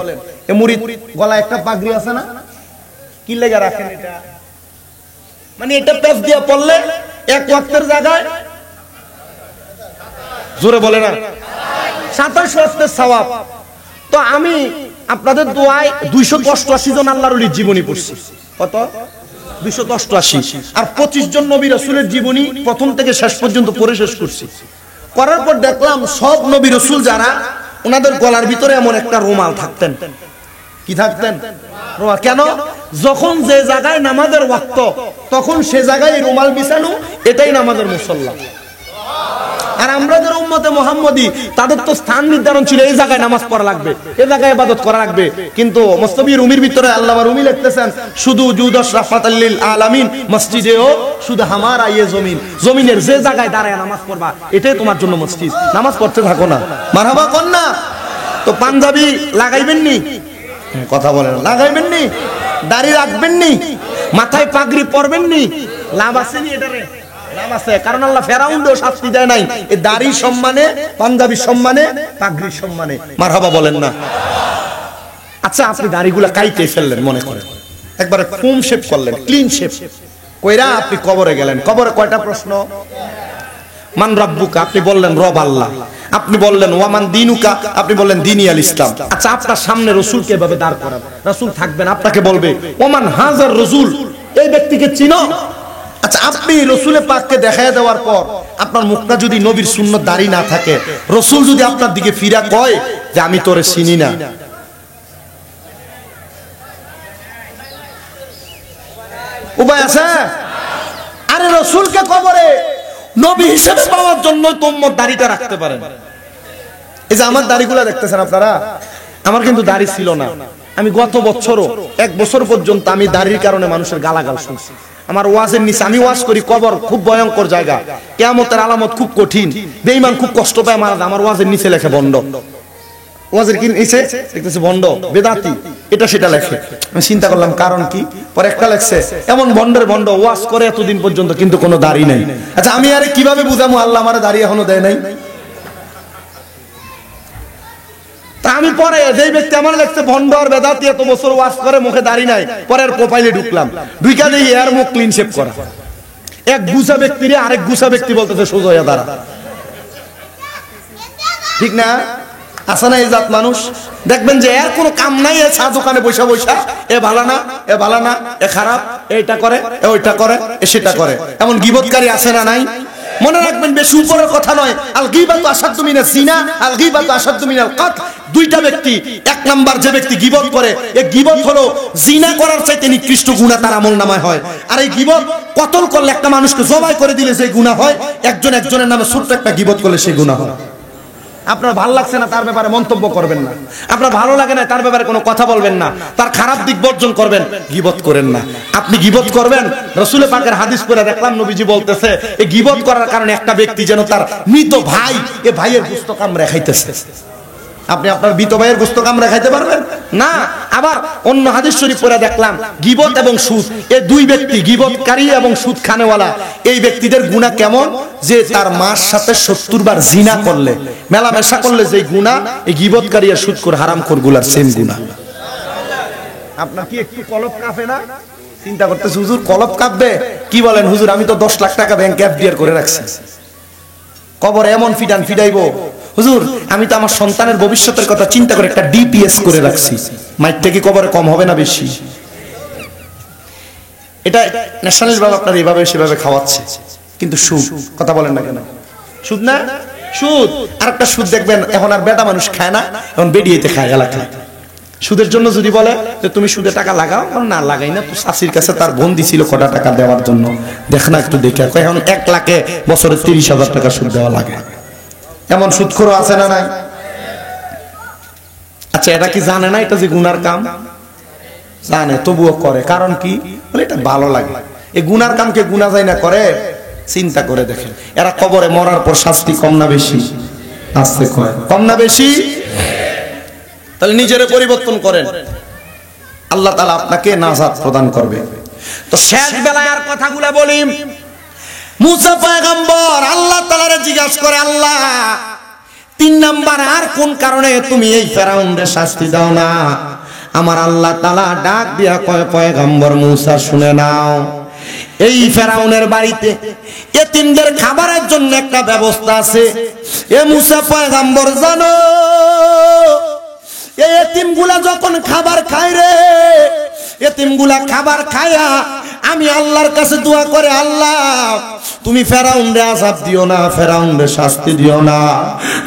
এ মুরিদ গলায় একটা পাগড়ি আছে না, কি লেগে রাখেন এটা? মানে এটা পেছ দিয়া পড়লে 1 ওয়াক্তের জায়গায় জোরে বলে না 27 ওয়াক্তের সওয়াব। তো আমি আপনাদের দোয়ায় 288 জন আল্লাহর ওলির জীবনী পড়ছি। কত? 288। আর 25 জন নবী রাসূলের জীবনী প্রথম থেকে শেষ পর্যন্ত পড়ে শেষ করছি। করার পর দেখলাম সব নবী রাসূল যারা, ওনাদের গলার ভিতরে এমন একটা রুমাল থাকতেন। কি থাকতেন? রুমাল। কেন? যখন যে জায়গায় নামাজের ওয়াক্ত, তখন সে জায়গায় রুমাল বিছানো, এটাই নামাজের মুসল্লা। আর আমরা যারা উম্মতে মুহাম্মদী, তাদের তো স্থান নির্ধারণ ছিল, এই জায়গায় নামাজ পড়া লাগবে, এই জায়গায় ইবাদত করা লাগবে। কিন্তু মুস্তাফি রুমির ভিতরে আল্লাহ রুমি লিখতেছেন শুধু জুদাস রাহমাতাল লিল আলামিন মসজিদেও শুধু হামারা ইয়ে জমিন, জমিনের যে জায়গায় দাঁড়ায় নামাজ পড়বা, এটাই তোমার জন্য মসজিদ, নামাজ পড়তে থাকো না। মারহাবা কোন না? তো পাঞ্জাবি লাগাইবেন নি? কথা বলেন, লাগাইবেন নি? দাড়ি রাখবেন নি? মাথায় পাগড়ি পরবেন নি? লাভ আছে নি এটারে? লাভ আছে, কারণ আল্লাহ ফেরাউনকেও শাস্তি দেয় নাই এই দাড়ি সম্মানে, পাঞ্জাবি সম্মানে, পাগড়ি সম্মানে। মারহাবা বলেন না? আচ্ছা আপনি দাড়িগুলা কাইতে ফেললেন, মনে করেন একবারে ফুম শেভ করলেন, ক্লিন শেভ কইরা আপনি কবরে গেলেন। কবরে কয়টা প্রশ্ন? মান রাব্বুকা, আপনি বললেন রব আল্লাহ। আপনি বললেন ওয়ামান দিনুকা, আপনি বললেন দিনী আল ইসলাম। আচ্ছা আপনার সামনে রাসূলকে এভাবে দাঁড় করান, রাসূল থাকবেন, আপনাকে বলবে ওমান হাজার রাসূল, এই ব্যক্তিকে চিনো? আচ্ছা আপনি রাসূলে পাককে দেখায় দেওয়ার পর আপনার মুখটা যদি নবীর সুন্নত দাড়ি না থাকে, রাসূল যদি আপনার দিকে ফিরা কয় যে আমি তোরে চিনি না, উপায় আছে? আরে রাসূলকে কবরে নবী হিসেবে পাওয়ার জন্য তো উম্মত দাড়িটা রাখতে পারেন। এই যে আমার দাড়িগুলো দেখতেছেন আপনারা, আমার কিন্তু দাড়ি ছিল না। আমি গত বছরও 1 বছর পর্যন্ত আমি দাড়ির কারণে মানুষের গালাগাল শুনছি। আমার ওয়াজের নিচে, আমি ওয়াজ করি, কবর খুব ভয়ঙ্কর জায়গা, কিয়ামতের আলামত খুব কঠিন, বেঈমান খুব কষ্ট পায় মারা যায়, আমার ওয়াজের নিচে লেখে বন্ড। ওয়াজের কি নিচে দেখতেছে ভণ্ড বেদাতি এটা সেটা লেখে। আমি চিন্তা করলাম কারণ কি, পরে একটা লেখছে এমন ভণ্ডের ভণ্ড ওয়াজ করে এতদিন পর্যন্ত কিন্তু কোনো দাড়ি নাই। আচ্ছা আমি আরে কিভাবে বুঝামু আল্লাহ আমার দাড়ি এখনো দেয় নাই? তা আমি পরে যেই ব্যক্তি আমার লেখছে ভণ্ড আর বেদাতি এত বছর ওয়াজ করে মুখে দাড়ি নাই, পরের প্রোফাইলে ঢুকলাম, ঢুকা দেখি এর মুখ ক্লিন শেভ করা। এক গুছা ব্যক্তিরে আরেক গুছা ব্যক্তি বলতেছে সোজা হয়ে দাঁড়া। ঠিক না? আসে না এই জাত মানুষ? দেখবেন যে এর কোনো কাম নাই, এ চা দোকানে বৈশা বৈশা এ ভালো না, এ ভালো না, এ খারাপ, এইটা করে, এ ওইটা করে, এ সেটা করে। এমন গীবতকারী আছে না নাই? মনে রাখবেন বেশি উপরের কথা নয়। আল গীবাতু আশাদ্দু মিনাজ জিনা, আল গীবাতু আশাদ্দু মিনাল কতল। দুইটা ব্যক্তি, এক নাম্বার যে ব্যক্তি গীবত করে, এই গীবত হলো জিনা করার চাইতে নিকৃষ্ট গুনাহ তার আমলনামায় হয়। আর এই গীবত কতল করলে, একটা মানুষকে জবাই করে দিলে যে গুনাহ হয়, একজন একজনের নামে ছোট্ট একটা গীবত করলে সেই গুনাহ হয়। আপনার ভালো লাগছে না তার ব্যাপারে মন্তব্য করবেন না, আপনার ভালো লাগে না তার ব্যাপারে কোনো কথা বলবেন না, তার খারাপ দিক বর্জন করবেন, গীবত করেন না। আপনি গীবত করবেন, রাসূল পাকের হাদিস পড়ে দেখলাম নবীজি বলতেছে এই গীবত করার কারণে একটা ব্যক্তি যেন তার মৃত ভাই, এ ভাইয়ের গোশত কামড়ে খাইতেছে। আপনি আপনার মৃত ভাইয়ের গোশত কামড়ে খাইতে পারবেন না। আবার অন্য হাদিস শরীফ পড়ে দেখলাম গীবত এবং সুদ, এই দুই ব্যক্তি, গীবতকারী এবং সুদ খানেওয়ালা, এই ব্যক্তিদের গুনাহ কেমন, যে তার মার সাথে 70 বার জিনা করলে, মেলামেশা করলে যে গুনাহ, এই গীবতকারী আর সুদখোর হারামখোর গুলার সেম গুনাহ। আপনার কি একটু কলব কাঁপে না? চিন্তা করতেছে হুজুর কলব কাঁপবে? কি বলেন হুজুর, আমি তো 10 লাখ টাকা ব্যাংকে এফডিআর করে রাখছি, কবর এমন ফিটান ফিটাইবো। হুজুর আমি তো আমার সন্তানের ভবিষ্যতের কথা চিন্তা করে একটা ডিপিএস করে রাখছি, মাইরটা কি কবরে কম হবে না বেশি? এটা ন্যাশনাল বাবা আপনার এভাবে সেভাবে খাওয়াচ্ছে, কিন্তু সুদ, কথা বলেন না কেন? সুদ না সুদ। আর একটা সুদ দেখবেন এখন আর বেটা মানুষ খায় না, এখন বেডিয়েতে খায় এলাকায়। সুদের জন্য যদি বলে যে তুমি সুদে টাকা লাগাও, না লাগাই না, তো শাশির কাছে তার বোন দিছিল কটা টাকা দেওয়ার জন্য, দেখ না একটু দেখে, এখন 1 লাখে বছরে 30,000 টাকা সুদ দেওয়া লাগে। এমন সুদখোর আছে না নাই? আচ্ছা এটা কি জানে না এটা যে গুনার কাম? জানে, তবুও করে। কারণ কি? বলে এটা ভালো লাগে। এই গুনার কামকে গুনাহ যায় না করে? চিন্তা করে দেখেন, এরা কবরে মরার পর শাস্তি কম না বেশি? আসছে কয় কম না বেশি? তাহলে নিজেরে পরিবর্তন করেন, আল্লাহ তাআলা আপনাকে নাজাত প্রদান করবে। তো শেষ বেলায় আর কথাগুলো বলি। মুসা পয়গম্বর আল্লাহ তাআলারে জিজ্ঞাসা করে, আল্লাহ 3 নাম্বার আর কোন কারণে তুমি এই ফেরাউনরে শাস্তি দাও না? আমার আল্লাহ তাআলা ডাক দিয়া কয়, পয়গম্বর মুসা শুনে নাও, এই ফেরাউনের বাড়িতে এতিমদের খাবারের জন্য একটা ব্যবস্থা আছে। এ মুসা পয়গম্বর জানো, এই এতিমগুলা যখন খাবার খায় রে, এতিমগুলা খাবার খায়া আমি আল্লাহর কাছে দোয়া করে, আল্লাহ তুমি ফেরাউনরে আযাব দিও না, ফেরাউনরে শাস্তি দিও না।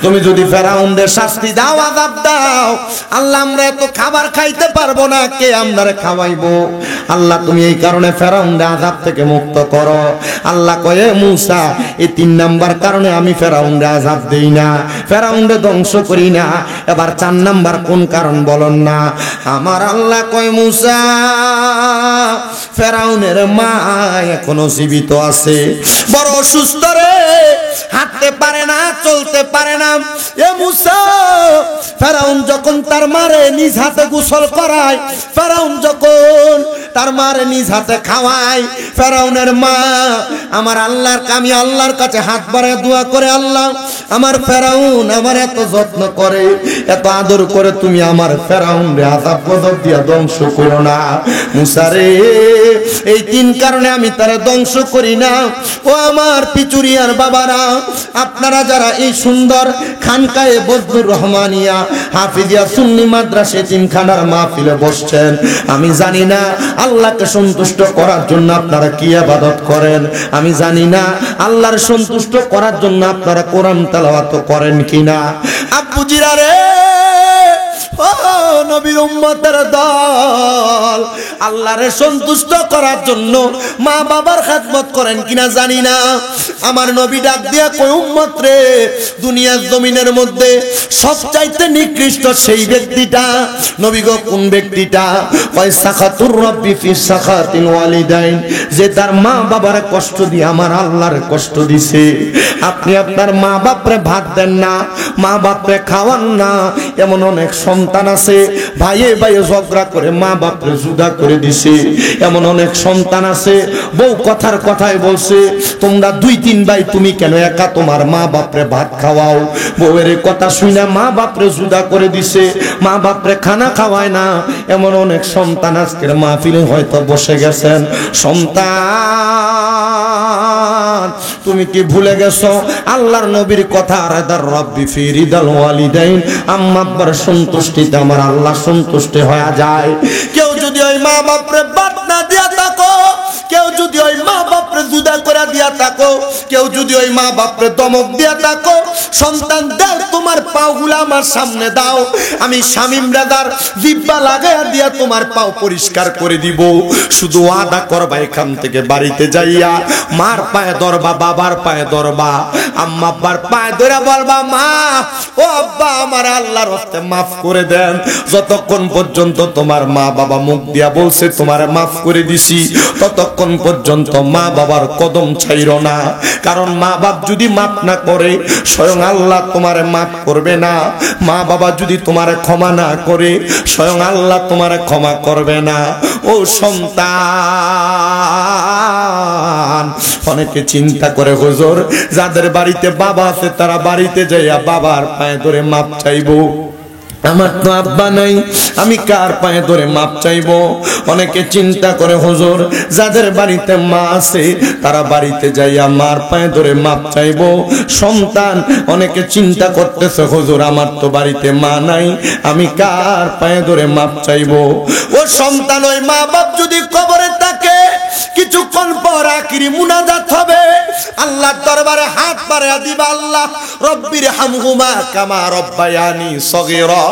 তুমি যদি ফেরাউনরে শাস্তি দাও, আযাব দাও, আল্লাহ আমরা এত খাবার খাইতে পারবো না, কে আমরারে খাওয়াইবো? আল্লাহ তুমি এই কারণে ফেরাউনরে আযাব থেকে মুক্ত করো। আল্লাহ কয়ে, মুসা এই 3 নাম্বার কারণে আমি ফেরাউনরে আযাব দেই না, ফেরাউনরে ধ্বংস করি না। এবার 4 নাম্বার কোন কারণ বলুন না? আমার আল্লাহ কয়, মুসা ফেরাউনের মা এখনো জীবিত আছে, বড় অসুস্থ রে, হাঁটতে পারে না, চলতে পারে না। এ মুসা, ফেরাউন যখন তার মারে নিজ হাতে গোসল করায়, ফেরাউন যখন তার মারে নিজ হাতে খাওয়ায়, ফেরাউনের মা আমার আমি আল্লাহর কাছে হাত বাড়ায় দোয়া করে, আল্লাহ আমার ফেরাউন আমার এত যত্ন করে, এত আদর করে, তুমি আমার ফেরাউনরে আযাব গজব দিয়া ধ্বংস করো না। মুসা রে, এই 3 কারণে আমি তারে ধ্বংস করি না। ও আমার পিচুরিয়ার বাবারা, আপনারা যারা এই সুন্দর খানকায়ে বজলুর রহমানিয়া হাফিজিয়া সুন্নি মাদ্রাসা এতিমখানার মাহফিলে বসছেন, আমি জানি না আল্লাহকে সন্তুষ্ট করার জন্য আপনারা কি ইবাদত করেন, আমি জানি না আল্লাহর সন্তুষ্ট করার জন্য আপনারা কোরআন তেলাওয়াত করেন কিনা। আব্বুজিরা রে, ও নবীর উম্মতের দল আল্লাহরে সন্তুষ্ট করার জন্য মা বাবার খেদমত করেন কিনা জানি না। আমার নবী ডাক দিয়া কই উম্মত রে, দুনিয়ার জমিনের মধ্যে সবচাইতে নিকৃষ্ট সেই ব্যক্তিটা। নবী গো কোন ব্যক্তিটা? কয় সাখাতুর রব্বি ফি সাখাতিল ওয়ালিদাইন, যে তার মা বাবার কষ্ট দিয়ে আমার আল্লাহর কষ্ট দিছে। আপনি আপনার মা বাপরে ভাত দেন না, মা বাপরে খাওয়ান না, এমন অনেক সন্তান আছে ভাইয়ে ভাইয়ে ঝগড়া করে মা বাপরে জুদা করে দিছে। এমন অনেক সন্তান আছে বউ কথার কথায় বলছে তোমরা 2-3 ভাই, তুমি কেন একা তোমার মা বাপরে ভাত খাওয়াও? বউয়ের কথা শুনে মা বাপরে জুদা করে দিছে, মা বাপরে খানা খাওয়ায় না। এমন অনেক সন্তান আজকের মাহফিলে হয়তো বসে গেছেন। সন্তান তুমি কি ভুলে গেছো আল্লাহর নবীর কথা? রাদার রব্বি ফি রিদাল ওয়ালিদাইন, আম্মা আব্বার সন্তুষ্টিতে আমার আল্লাহ সন্তুষ্ট হয়ে যায়। কেউ যদি ওই মা বাপরে বাদ না দিয়া থাকো, কেউ যদি ওই মা বাপরে জুদা করে দিয়া থাকো, কেউ যদি ওই মা বাপরে দমক দিয়া থাকো, সন্তান দাও তোমার পাগুলা আমার সামনে দাও, আমি শামিম রাদার জিব্বা লাগায়া দিয়া তোমার পাও পরিষ্কার করে দিব। শুধু ওয়াদা করবা এখান থেকে বাড়িতে যাইয়া মার পায়ে ধরবা, বাবার পায়ে ধরবা, আম্মা আব্বার পায়ে ধরে বলবা মা ও আব্বা আমার আল্লাহর হস্তে মাফ করে দেন। যতক্ষণ পর্যন্ত তোমার মা বাবা মুখ দিয়া বলছে তোমার মাফ করে দিছি, ততক্ষণ পর্যন্ত মা বাবার কদম ছাইরো না। কারণ মা বাপ যদি মাফ না করে স্বয়ং আল্লাহ তোমারে মাফ করবে না। মা বাবা যদি তোমারে ক্ষমা না করে স্বয়ং আল্লাহ তোমারে ক্ষমা করবে না। ও সন্তান, অনেকে চিন্তা করে হুজুর যাদের বাড়িতে বাবা আছে তারা বাড়িতে যাইয়া বাবার পায়ে ধরে মাপ চাইবো, আমার তো আব্বা নাই, আমি কার পায়ে ধরে মাপ চাইবো? অনেকে চিন্তা করে হুজুর যাদের বাড়িতে মা আছে তারা বাড়িতে যাইয়া মার পায়ে ধরে মাপ চাইবো। সন্তান অনেকে চিন্তা করতেছে হুজুর আমার তো বাড়িতে মা নাই, আমি কার পায়ে ধরে মাপ চাইবো? ও সন্তান, ওই মা বাপ যদি কবরে থাকে কিছুক্ষণ পর আখিরি মুনাজাত হবে, আল্লাহর দরবারে হাত বাড়ায়া দিবা, আল্লাহ রব্বির হামহুমা কামা রব্বায়ানি সগীরা।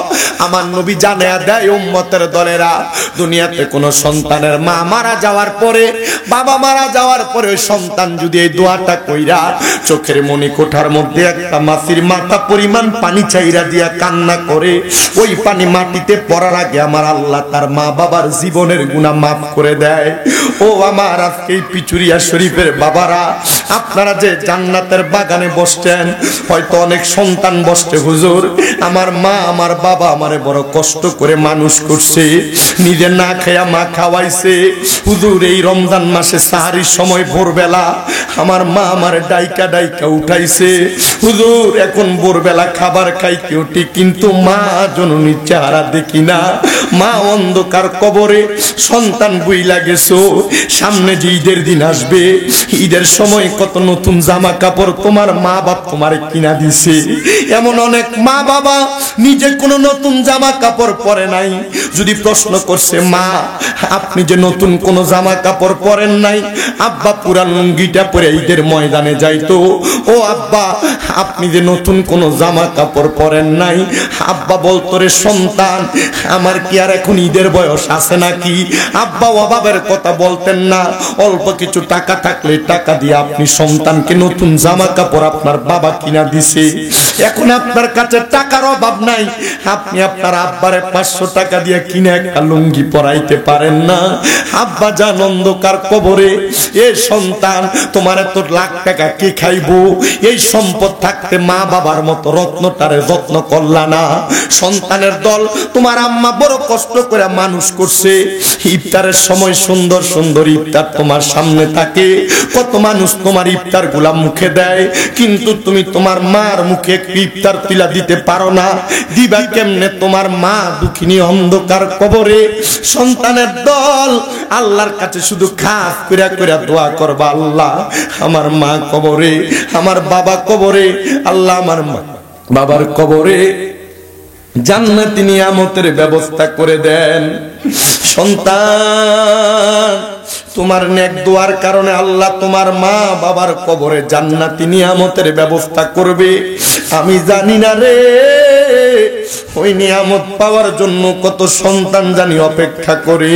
আমার নবী জানায়া দেয় উম্মতের দলেরা, দুনিয়াতে কোন সন্তানের মা মারা যাওয়ার পরে, বাবা মারা যাওয়ার পরে ওই সন্তান যদি এই দোয়াটা কইরা চোখের মনি কোঠার মধ্যে একটা মাছির মাথা পরিমাণ পানি চাইরা দিয়া কান্না করে, ওই পানি মাটিতে পড়ার আগে আমার আল্লাহ তার মা বাবার জীবনের গুনাহ মাফ করে দেয়। ও আমার আজকে এই পিচুরিয়া শরীফের বাবারা, আপনারা যে জান্নাতের বাগানে বসছেন, হয়তো অনেক সন্তান বসছে হুজুর আমার মা আমার বাবা আমারে বড় কষ্ট করে মানুষ করছে, নিজে না খেয়া মা খাওয়াইছে। হুজুর এই রমজান মাসে সাহারির সময় ভোরবেলা আমার মা আমারে ডাইকা ডাইকা উঠাইছে। হুজুর এখন ভোরবেলা খাবার খাই কেউ ঠিক, কিন্তু মা জননীর চেহারা দেখি না। মা অন্ধকার কবরে, সন্তান বুইলা গেছো। সামনে যে ঈদের দিন আসবে, ঈদের সময় কত নতুন জামা কাপড় তোমার মা বাপ তোমারে কিনা দিছে। এমন অনেক মা বাবা নিজে কোনো নতুন জামা কাপড় পরে নাই, যদি প্রশ্ন করছে মা আপনি যে নতুন কোনো জামা কাপড় পরেন নাই, আব্বা পুরান লুঙ্গিটা পরে ঈদের ময়দানে যাইতো। ও আব্বা আপনি যে নতুন কোনো জামা কাপড় পরেন নাই, আব্বা বলতো রে সন্তান আমার কি আর এখন ঈদের বয়স আছে নাকি? আব্বা অভাবের কথা বলতেন না, অল্প কিছু টাকা থাকলে টাকা দিয়ে আপনি সন্তানকে নতুন জামা কাপড় আপনার বাবা কিনা দিছে। এখন আপনার কাছে টাকার অভাব নাই, আপনি আপনার আব্বারে 500 টাকা দিয়ে কিনে একটা লুঙ্গি পরাইতে পারেন না। আব্বা জান অন্ধকার কবরে, এ সন্তান তোমার এত লাখ টাকা কে খাইবো? এই সম্পদ থাকতে মা বাবার মতো রত্নটারে যত্ন করলা না। সন্তানের দল তোমার আম্মা বড় কষ্ট করে মানুষ করছে, ইফতারের সময় সুন্দর সুন্দর ইফতার তোমার সামনে থাকে, কত মানুষ তোমার ইফতার গুলা মুখে দেয়, কিন্তু তুমি তোমার মার মুখে ইফতার তুলা দিতে পারো না। দিবা কেমনে? তোমার মা দুঃখিনী অন্ধকার কবরে। সন্তানের দল আল্লাহর কাছে শুধু খাস কইরা কইরা দোয়া করবা, আল্লাহ আমার মা কবরে, আমার বাবা কবরে, আল্লাহ আমার বাবার কবরে জান্নাতি নিয়ামতের ব্যবস্থা করে দেন। সন্তান তোমার নেক দোয়ার কারণে আল্লাহ তোমার মা বাবার কবরে জান্নাতি নিয়ামতের ব্যবস্থা করবে। আমি জানি না রে ওই নিয়ামত পাওয়ার জন্য কত সন্তান জানি অপেক্ষা করে।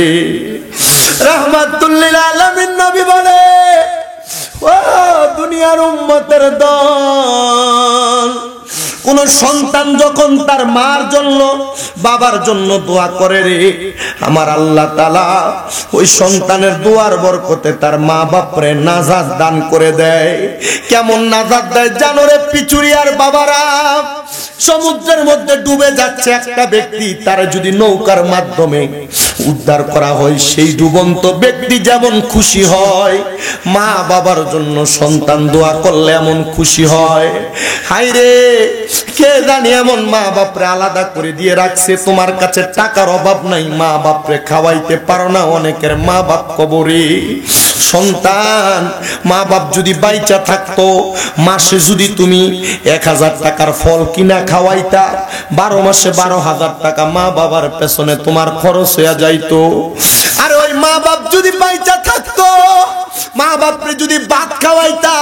রাহমাতুল লিল আলামিন নবী বলে, ও দুনিয়ার উম্মতের দল, কোন সন্তান যখন তার মার জন্য বাবার জন্য দোয়া করে রে, আমার আল্লাহ তাআলা ওই সন্তানের দোয়ার বরকতে তার মা বাপরে নাজাত দান করে দেয়। কেমন নাজাত দেয় জানো রে পিচুরিয়ার বাবারা? সমুদ্রের মধ্যে ডুবে যাচ্ছে একটা ব্যক্তি, তার যদি নৌকার মাধ্যমে উদ্ধার করা হয়, সেই ডুবন্ত ব্যক্তি যেমন খুশি হয়, মা বাবার জন্য সন্তান দোয়া করলে এমন খুশি হয়। হায়রে, কে জানি এমন মা বাপরে আলাদা করে দিয়ে রাখছে। তোমার কাছে টাকার অভাব নাই, মা বাপরে খাওয়াইতে পারো না, অনেকের মা বাপ কবরে। সন্তান মা বাপ যদি বাইচা থাকতো, মাসে যদি তুমি 1000 টাকার ফল কিনা খাওয়াইতা, 12 মাসে 12,000 টাকা মা বাবার পেছনে তোমার খরচ হয়ে যাইতো। আর ওই মা বাপ যদি বাইচা থাকতো, মা বাপরে যদি ভাত খাওয়াইতা,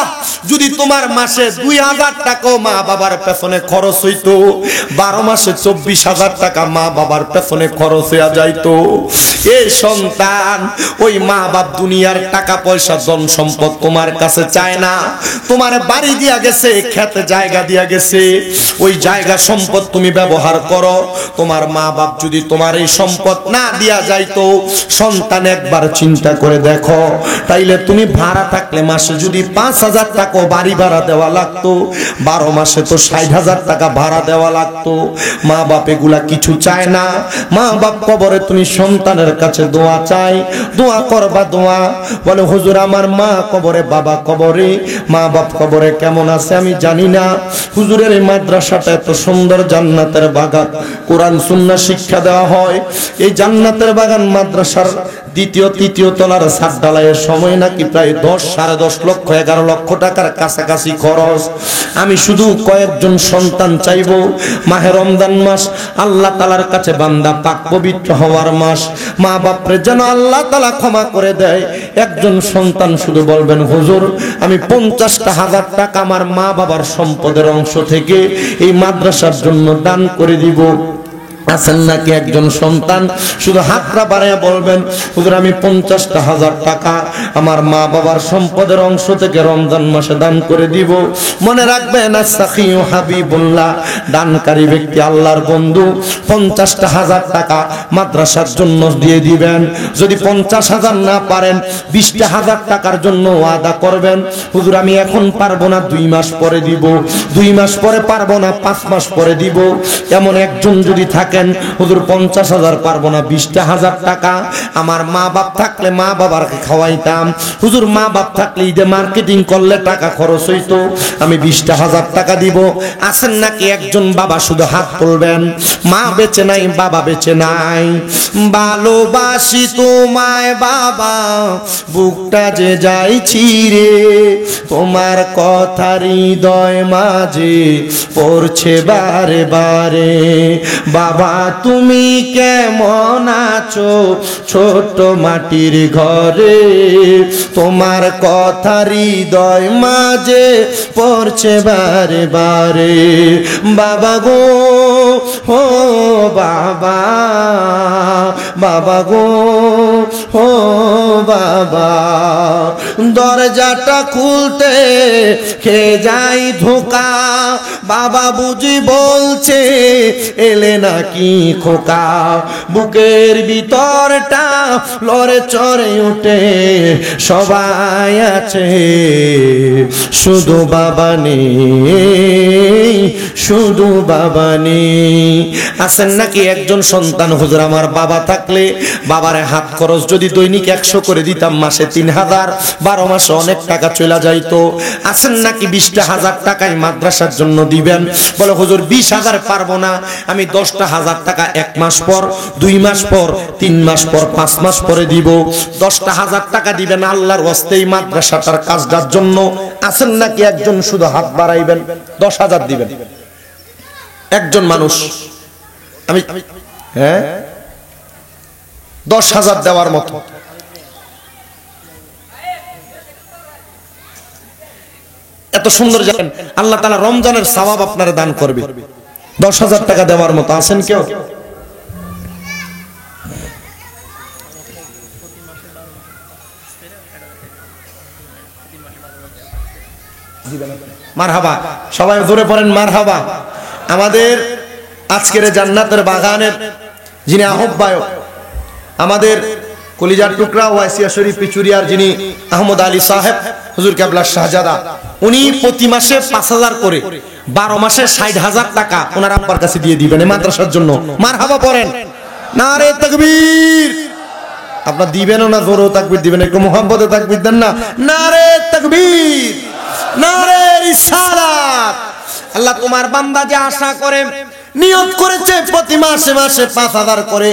যদি তোমার মাসে 2000 টাকাও মা বাবার পেছনে খরচ হইতো, 12 মাসে 24,000 টাকা মা বাবার পেছনে খরচ হয়ে যাইতো। এই সন্তান, ওই মা বাপ দুনিয়ার টাকা পয়সা ধন সম্পদ তোমার কাছে চায় না। তোমার বাড়ি দিয়া গেছে, খেতে জায়গা দিয়া গেছে, ওই জায়গা সম্পদ তুমি ব্যবহার করো। তোমার মা বাপ যদি তোমার এই সম্পদ না দিয়া যাইতো, সন্তান একবার চিন্তা করে দেখো, তাইলে তুমি ভাড়া থাকলে মাসে যদি 5,000 টাকা বাড়ি ভাড়া দেওয়া লাগতো, 12 মাসে তো 60,000 টাকা ভাড়া দেওয়া লাগতো। মা বাপ এগুলা কিছু চায় না। মা বাপ কবরে তুমি সন্তানের কাছে দোয়া চাই, দোয়া করবা। দোয়া বলে, হুজুর আমার মা কবরে, বাবা কবরে, মা বাপ কবরে কেমন আছে আমি জানি না। হুজুরের এই মাদ্রাসাটা এত সুন্দর, জান্নাতের বাগান, কোরআন সুন্নাহ শিক্ষা দেওয়া হয়। এই জান্নাতের বাগান মাদ্রাসার দ্বিতীয় তৃতীয় তলার ছাদ ঢালাইয়ের সময় নাকি প্রায় 10, 10.5 লক্ষ, 11 লক্ষ টাকার কাছাকাছি খরচ। আমি শুধু কয়েকজন সন্তান চাইব। মাহে রমজান মাস, আল্লাহ তাআলার কাছে বান্দা পাক পবিত্র হওয়ার মাস। মা বাপরে যেন আল্লাহ তাআলা ক্ষমা করে দেয়। একজন সন্তান শুধু বলবেন, হুজুর আমি 50,000 টাকা আমার মা বাবার সম্পদের অংশ থেকে এই মাদ্রাসার জন্য দান করে দিব। আছেন নাকি একজন সন্তান শুধু হাতটা বাড়াইয়া বলবেন, হুজুর আমি 50,000 টাকা আমার মা বাবার সম্পদের অংশ থেকে রমজান মাসে দান করে দিব। মনে রাখবেন, আস-সাখিউ হাবিবুল্লাহ, দানকারী ব্যক্তি আল্লাহর বন্ধু। 50,000 টাকা মাদ্রাসার জন্য দিয়ে দিবেন। যদি 50,000 না পারেন, 20,000 টাকার জন্য ওয়াদা করবেন, হুজুর আমি এখন পারবো না, 2 মাস পরে দিব। 2 মাস পরে পারবো না, 5 মাস পরে দিব। এমন একজন যদি থাকে, হুজুর 50,000 পারবো না, 20,000 টাকা আমার মা বাপ থাকলে মা বাবাকে খাওয়াইতাম। হুজুর মা বাপ থাকলে ঈদে মার্কেটিং করলে টাকা খরচ হইতো, আমি 20,000 টাকা দিব। আছেন নাকি একজন বাবা? শুধু হাত তুলবেন। মা বেঁচে নাই, বাবা বেঁচে নাই। ভালোবাসি তোমায় বাবা, বুকটা যে যাই ছিঁড়ে, তোমার কথা হৃদয় মাঝে পড়ছে বারে বারে। বাবা তুমি কেমন আছো ছোট মাটির ঘরে, তোমার কথা হৃদয় মাঝে পড়ছে বারে বারে। বাবা গো, ও বাবা, বাবা গো, ও বাবা, দরজাটা খুলতে খেয়ে যাই ধোকা। বাবা বুঝি বলছে এলে নাকি খোকা, বুকের ভিতরটা লড়ে চড়ে উঠে, সবাই আছে শুধু বাবা নেই, শুধু বাবা নেই। আছেন নাকি একজন সন্তান, হুজুর আমার বাবা থাকলে বাবারে হাত খরচ যদি দৈনিক 100 করে দিতাম, মাসে 3000, 12 মাসে অনেক টাকা চলে যাইতো। আছেন নাকি 20,000 টাকায় মাদ্রাসার জন্য দিবেন? বলে হুজুর 20,000 পারবো না, আমি 10,000 টাকা 1 মাস পর, 2 মাস পর, 3 মাস পর, 5 মাস পরে দিব। 10,000 টাকা দিবেন আল্লাহর ওয়াস্তে এই মাদ্রাসাটার কাজটার জন্য। আছেন নাকি একজন? শুধু হাত বাড়াইবেন, 10,000 দিবেন। একজন মানুষ, আমি 10,000 দেওয়ার মতো। এত সুন্দর জানেন, আল্লাহ তাআলা রমজানের সওয়াব আপনারা দান করবে। 10,000 টাকা দেওয়ার মতো আছেন কেউ? মারহাবা, সবাই জোরে পড়েন মারহাবা। আমাদের আজকের জান্নাতের বাগানের যিনি আহ্বায়ক, আমাদের কলিজার টুকরা ওয়াইসিয়া শরীফ পিচুরিয়ার যিনি আহমদ আলী সাহেব হুজুর কেবলা শাহজাদা, উনি প্রতি মাসে 5,000 করে 12 মাসে 60,000 টাকা ওনার আব্বার কাছে দিয়ে দিবেন এই মাদ্রাসার জন্য। মারহাবা পড়েন, নারে তাকবীর। আপনারা দিবেন না জোরে তাকবীর দিবেন, একটু মুহাব্বতে তাকবীর দেন না। নারে তাকবীর, নারে রিসালাত। আল্লাহ তোমার বান্দা যে আশা করে নিয়ত করেছে প্রতি মাসে মাসে 5,000 করে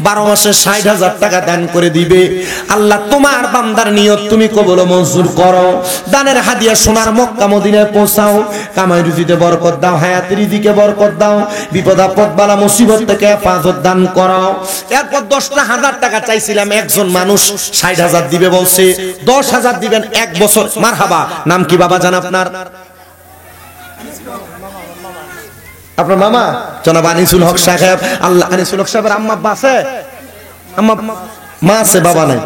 12 মাসে 60,000 টাকা দান করে দিবে, আল্লাহ তোমার বান্দার নিয়ত তুমি কবুল মঞ্জুর করো। দানের হাদিয়া সোনার মক্কা মদিনায় পৌঁছাও। কামাই রুজিতে বরকত দাও, হায়াতে রিজিকে বরকত দাও, বিপদ আপদ বালা মুসিবত থেকে হেফাজত দান করো। এরপর 10,000 টাকা চাইছিলাম, একজন মানুষ 60,000 দিবে বলছে, 10,000 দিবেন 1 বছর। মারহাবা। নাম কি বাবা জান আপনার? আপনার মামা জনাব আনিসুল হক সাহেব। আল্লাহ আনিসুল হক সাহেবের আম্মা আব্বা আছে? আম্মা মা আছে, বাবা নাই।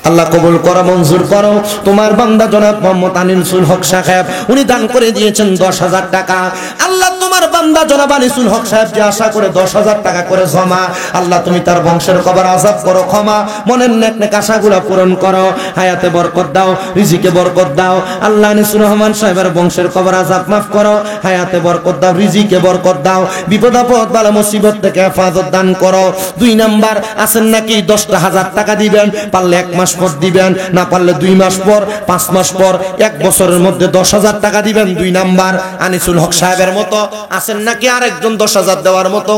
আল্লাহ কবুল করো, মঞ্জুর করো। তোমার বান্দা জনাব মোহাম্মদ আনিসুল হক সাহেব উনি দান করে দিয়েছেন 10,000 টাকা। আল্লাহ তোমার বান্দা জনাব আনিসুল হক সাহেব যে আশা করে 10,000 টাকা করে জমা, আল্লাহ তুমি তার বংশের কবর আযাব করো ক্ষমা, মনের নেক নেক আশাগুলো পূরণ করো, হায়াতে বরকত দাও, রিজিকে বরকত দাও। আল্লাহ আনিসুর রহমান সাহেবের বংশের কবর আযাব মাফ করো, হায়াতে বরকত দাও, রিজিকে বরকত দাও, বিপদ আপদ বালা মুসিবত থেকে হেফাজত দান করো। 2 নাম্বার আছেন নাকি 10,000 টাকা দিবেন, পারলে 1 মাস পর দিবেন, না পারলে 2 মাস পর, 5 মাস পর, 1 বছরের মধ্যে 10,000 টাকা দিবেন। 2 নাম্বার আনিসুল হক সাহেবের মতো আছেন নাকি আরেকজন 10,000 দেওয়ার মতো,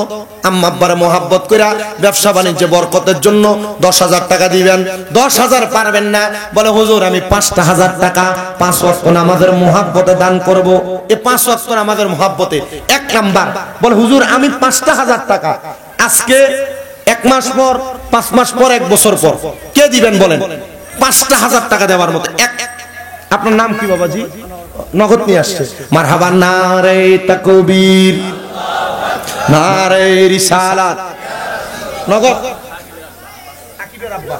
আম্মা আব্বার মোহাব্বত কইরা ব্যবসা বাণিজ্যে বরকতের জন্য 10,000 টাকা দিবেন। 10,000 পারবেন না, বলে হুজুর আমি 5,000 টাকা 5 ওয়াক্ত নামাজের মোহাব্বতে দান করব। এই 5 ওয়াক্ত নামাজের মোহাব্বতে 1 নাম্বার বলে হুজুর আমি 5,000 টাকা আজকে 1 মাস পর, 5 মাস পর, 1 বছর পর কে দিবেন বলেন? 5,000 টাকা দেওয়ার মতো। আপনার নাম কি বাবাজি? নগদ নিয়ে আসছে। মারহাবা। নারে তাকবীর, নারে রিসালাত। নগদ সাকিবের আব্বা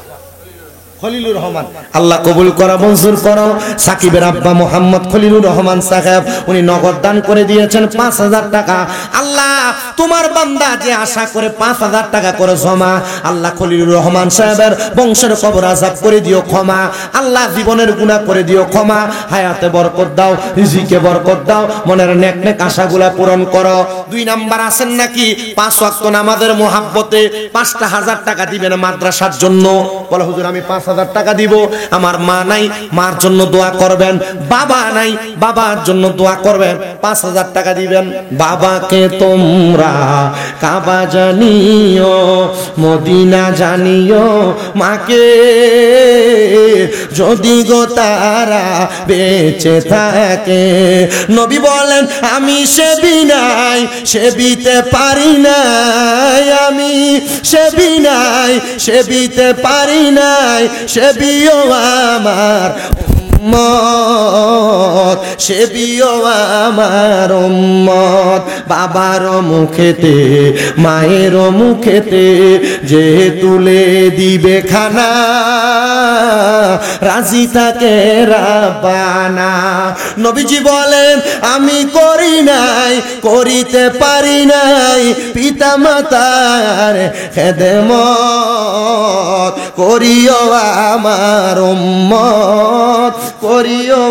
খলিলুর রহমান, আল্লাহ কবুল করো, মঞ্জুর করো। সাকিবের আব্বা মোহাম্মদ খলিলুর রহমান সাহেব উনি নগদ দান করে দিয়েছেন 5,000 টাকা। আল্লাহ তোমার বান্দা যে আশা করে 5,000 টাকা করে জমা, আল্লাহ খলিলুর রহমান সাহেবের বংশের কবর আযাব করে দিও ক্ষমা, আল্লাহ জীবনের গুনাহ করে দিও ক্ষমা, হায়াতে বরকত দাও, রিজিকে বরকত দাও, মনের নেক নেক আশাগুলা পূরণ করো। 2 নাম্বার আছেন নাকি 5 ওয়াক্ত নামাজের মোহাব্বতে 5,000 টাকা দিবেন মাদ্রাসার জন্য, বলে হুজুর আমি 5,000 টাকা দিব। আমার মা নাই, মার জন্য দোয়া করবেন। বাবা নাই, বাবার জন্য দোয়া করবেন। 5,000 টাকা দিবেন। বাবাকে তোমরা কাবা জানিও, মদিনা জানিও, মাকে যদি গো তারা বেঁচে থাকে। নবী বলেন আমি সেবি নাই, সেবিতে পারি নাই, আমি সেবি নাই, সেবিতে পারি নাই, সেবিও আমার উম্মত, সেবিও আমার উম্মত। বাবার মুখেতে মায়ের মুখেতে যে তুলে দিবে খানা, রাজি থাকে রাব্বানা। নবীজি বলেন আমি করি নাই, করিতে পারি নাই, পিতা মাতার খেদমত, করিও আমার উম্মত, করিও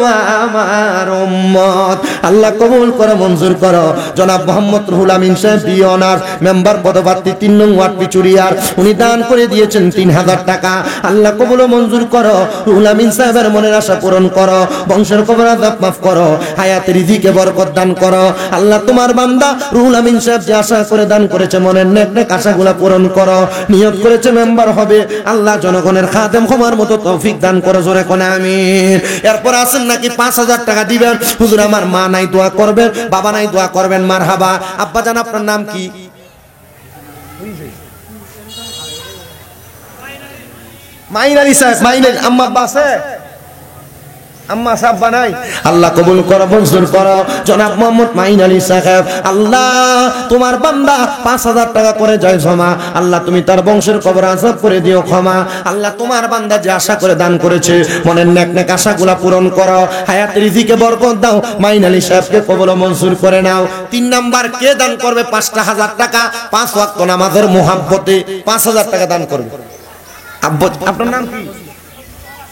আমার উম্মত। আল্লাহ কবুল করো, মঞ্জুর করো। জনাব মোহাম্মদ রুহুল আমিন সাহেব বিয়নার মেম্বার পদপ্রার্থী 3 নং ওয়ার্ড পিচুরিয়ার উনি দান করে দিয়েছেন 3,000 টাকা। আল্লাহ কবুল ও মঞ্জুর করো। রুহুল আমিন সাহেবের মনের আশা পূরণ করো, বংশের কবর আযাব মাফ করো, হায়াতে রিজিকে বরকত দান করো। আল্লাহ তোমার বান্দা রুহুল আমিন সাহেব যে আশা করে দান করেছে, মনের নেক নেক আশাগুলা পূরণ করো। নিয়ত করেছে মেম্বার হবে, আল্লাহ জনগণের খাদেম হওয়ার মতো তৌফিক দান করো, জোরে কোন আমিন। এরপর আছেন নাকি 5,000 টাকা দিবেন, হুজুর আমার মা নাই দোয়া করবেন, বাবা নাই দোয়া করবেন। মারহাবা। আব্বা জান আপনার নাম কি? মাইন আলী সাহেব। মাইনের আম্মা আব্বা আছে? আম্মা সাব্বা নাই, আল্লাহ কবুল করো, মঞ্জুর করো। জনাব মোহাম্মদ মাইন আলী সাহেব, আল্লাহ তোমার বান্দা 5,000 টাকা করে যায় জমা, আল্লাহ তুমি তার বংশের কবর আযাব করে দিও ক্ষমা। আল্লাহ তোমার বান্দা যে আশা করে দান করেছে, মনের নেক নেক আশাগুলা পূরণ করো, হায়াত রিজিকে বরকত দাও। মাইন আলী সাহেবকে কবুল ও মঞ্জুর করে নাও। 3 নাম্বার কে দান করবে 5,000 টাকা 5 ওয়াক্ত নামাজের মুহাব্বতে 5,000 টাকা দান করবে? আপনার নাম কি?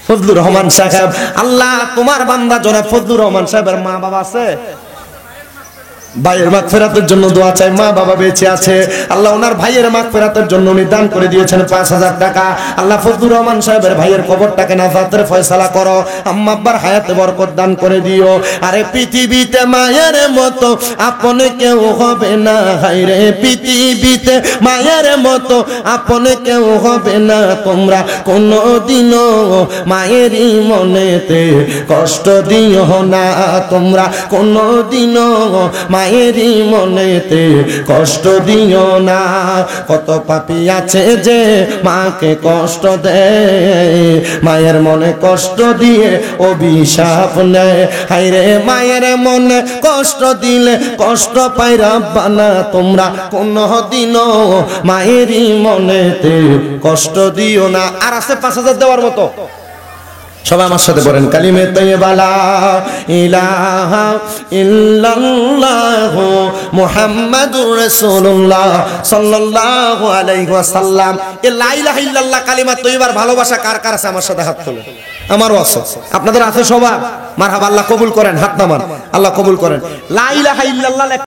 ফজলুর রহমান সাহেব। আল্লাহ তোমার বান্দা জনাব ফজলুর রহমান সাহেবের মা বাবা আছে? ভাইয়ের মাগফিরাতের জন্য দোয়া চাই, মা বাবা বেঁচে আছে, আল্লাহ ওনার ভাইয়ের মাগফিরাতের জন্য উনি দান করে দিয়েছেন 5,000 টাকা। আল্লাহ ফজলুর রহমান সাহেবের ভাইয়ের কবরটাকে নাজাতের ফয়সালা করো, আম্মা আব্বার হায়াতে বরকত দান করে দিও। আরে পৃথিবীতে মায়ের মতো আপন কেউ হবে না, হায়রে পৃথিবীতে মায়ের মতো আপন কেউ হবে না। তোমরা কোনোদিনও মায়েরই মনেতে কষ্ট দিও না, তোমরা কোনোদিনও মায়েরই মনেতে কষ্ট দিও না। কত পাপী আছে যে মাকে কষ্ট দেয়, মায়ের মনে কষ্ট দিয়ে অভিশাপ নেয়। হায়রে মায়ের মনে কষ্ট দিলে কষ্ট পায় রাব্বানা, তোমরা কোনদিনও মায়েরই মনেতে কষ্ট দিও না। আর আছে 5,000 দেওয়ার মতো? সবাই আমার সাথে বলেন কালিমে তাইয়্যিবা লা ইলাহা ইল্লাল্লাহু মুহাম্মাদুর রাসূলুল্লাহ সাল্লাল্লাহু আলাইহি ওয়াসাল্লাম। এই লা ইলাহা ইল্লাল্লাহ কালিমা তাইয়্যিবার ভালোবাসা কার কার আছে? আমার সাথে হাত তোলেন। আমারও আছে, আপনাদের আছে সবার? মারহাবা, আল্লাহ কবুল করেন, হাত নামান, আল্লাহ কবুল করেন। লা ইলাহা ইল্লাল্লাহ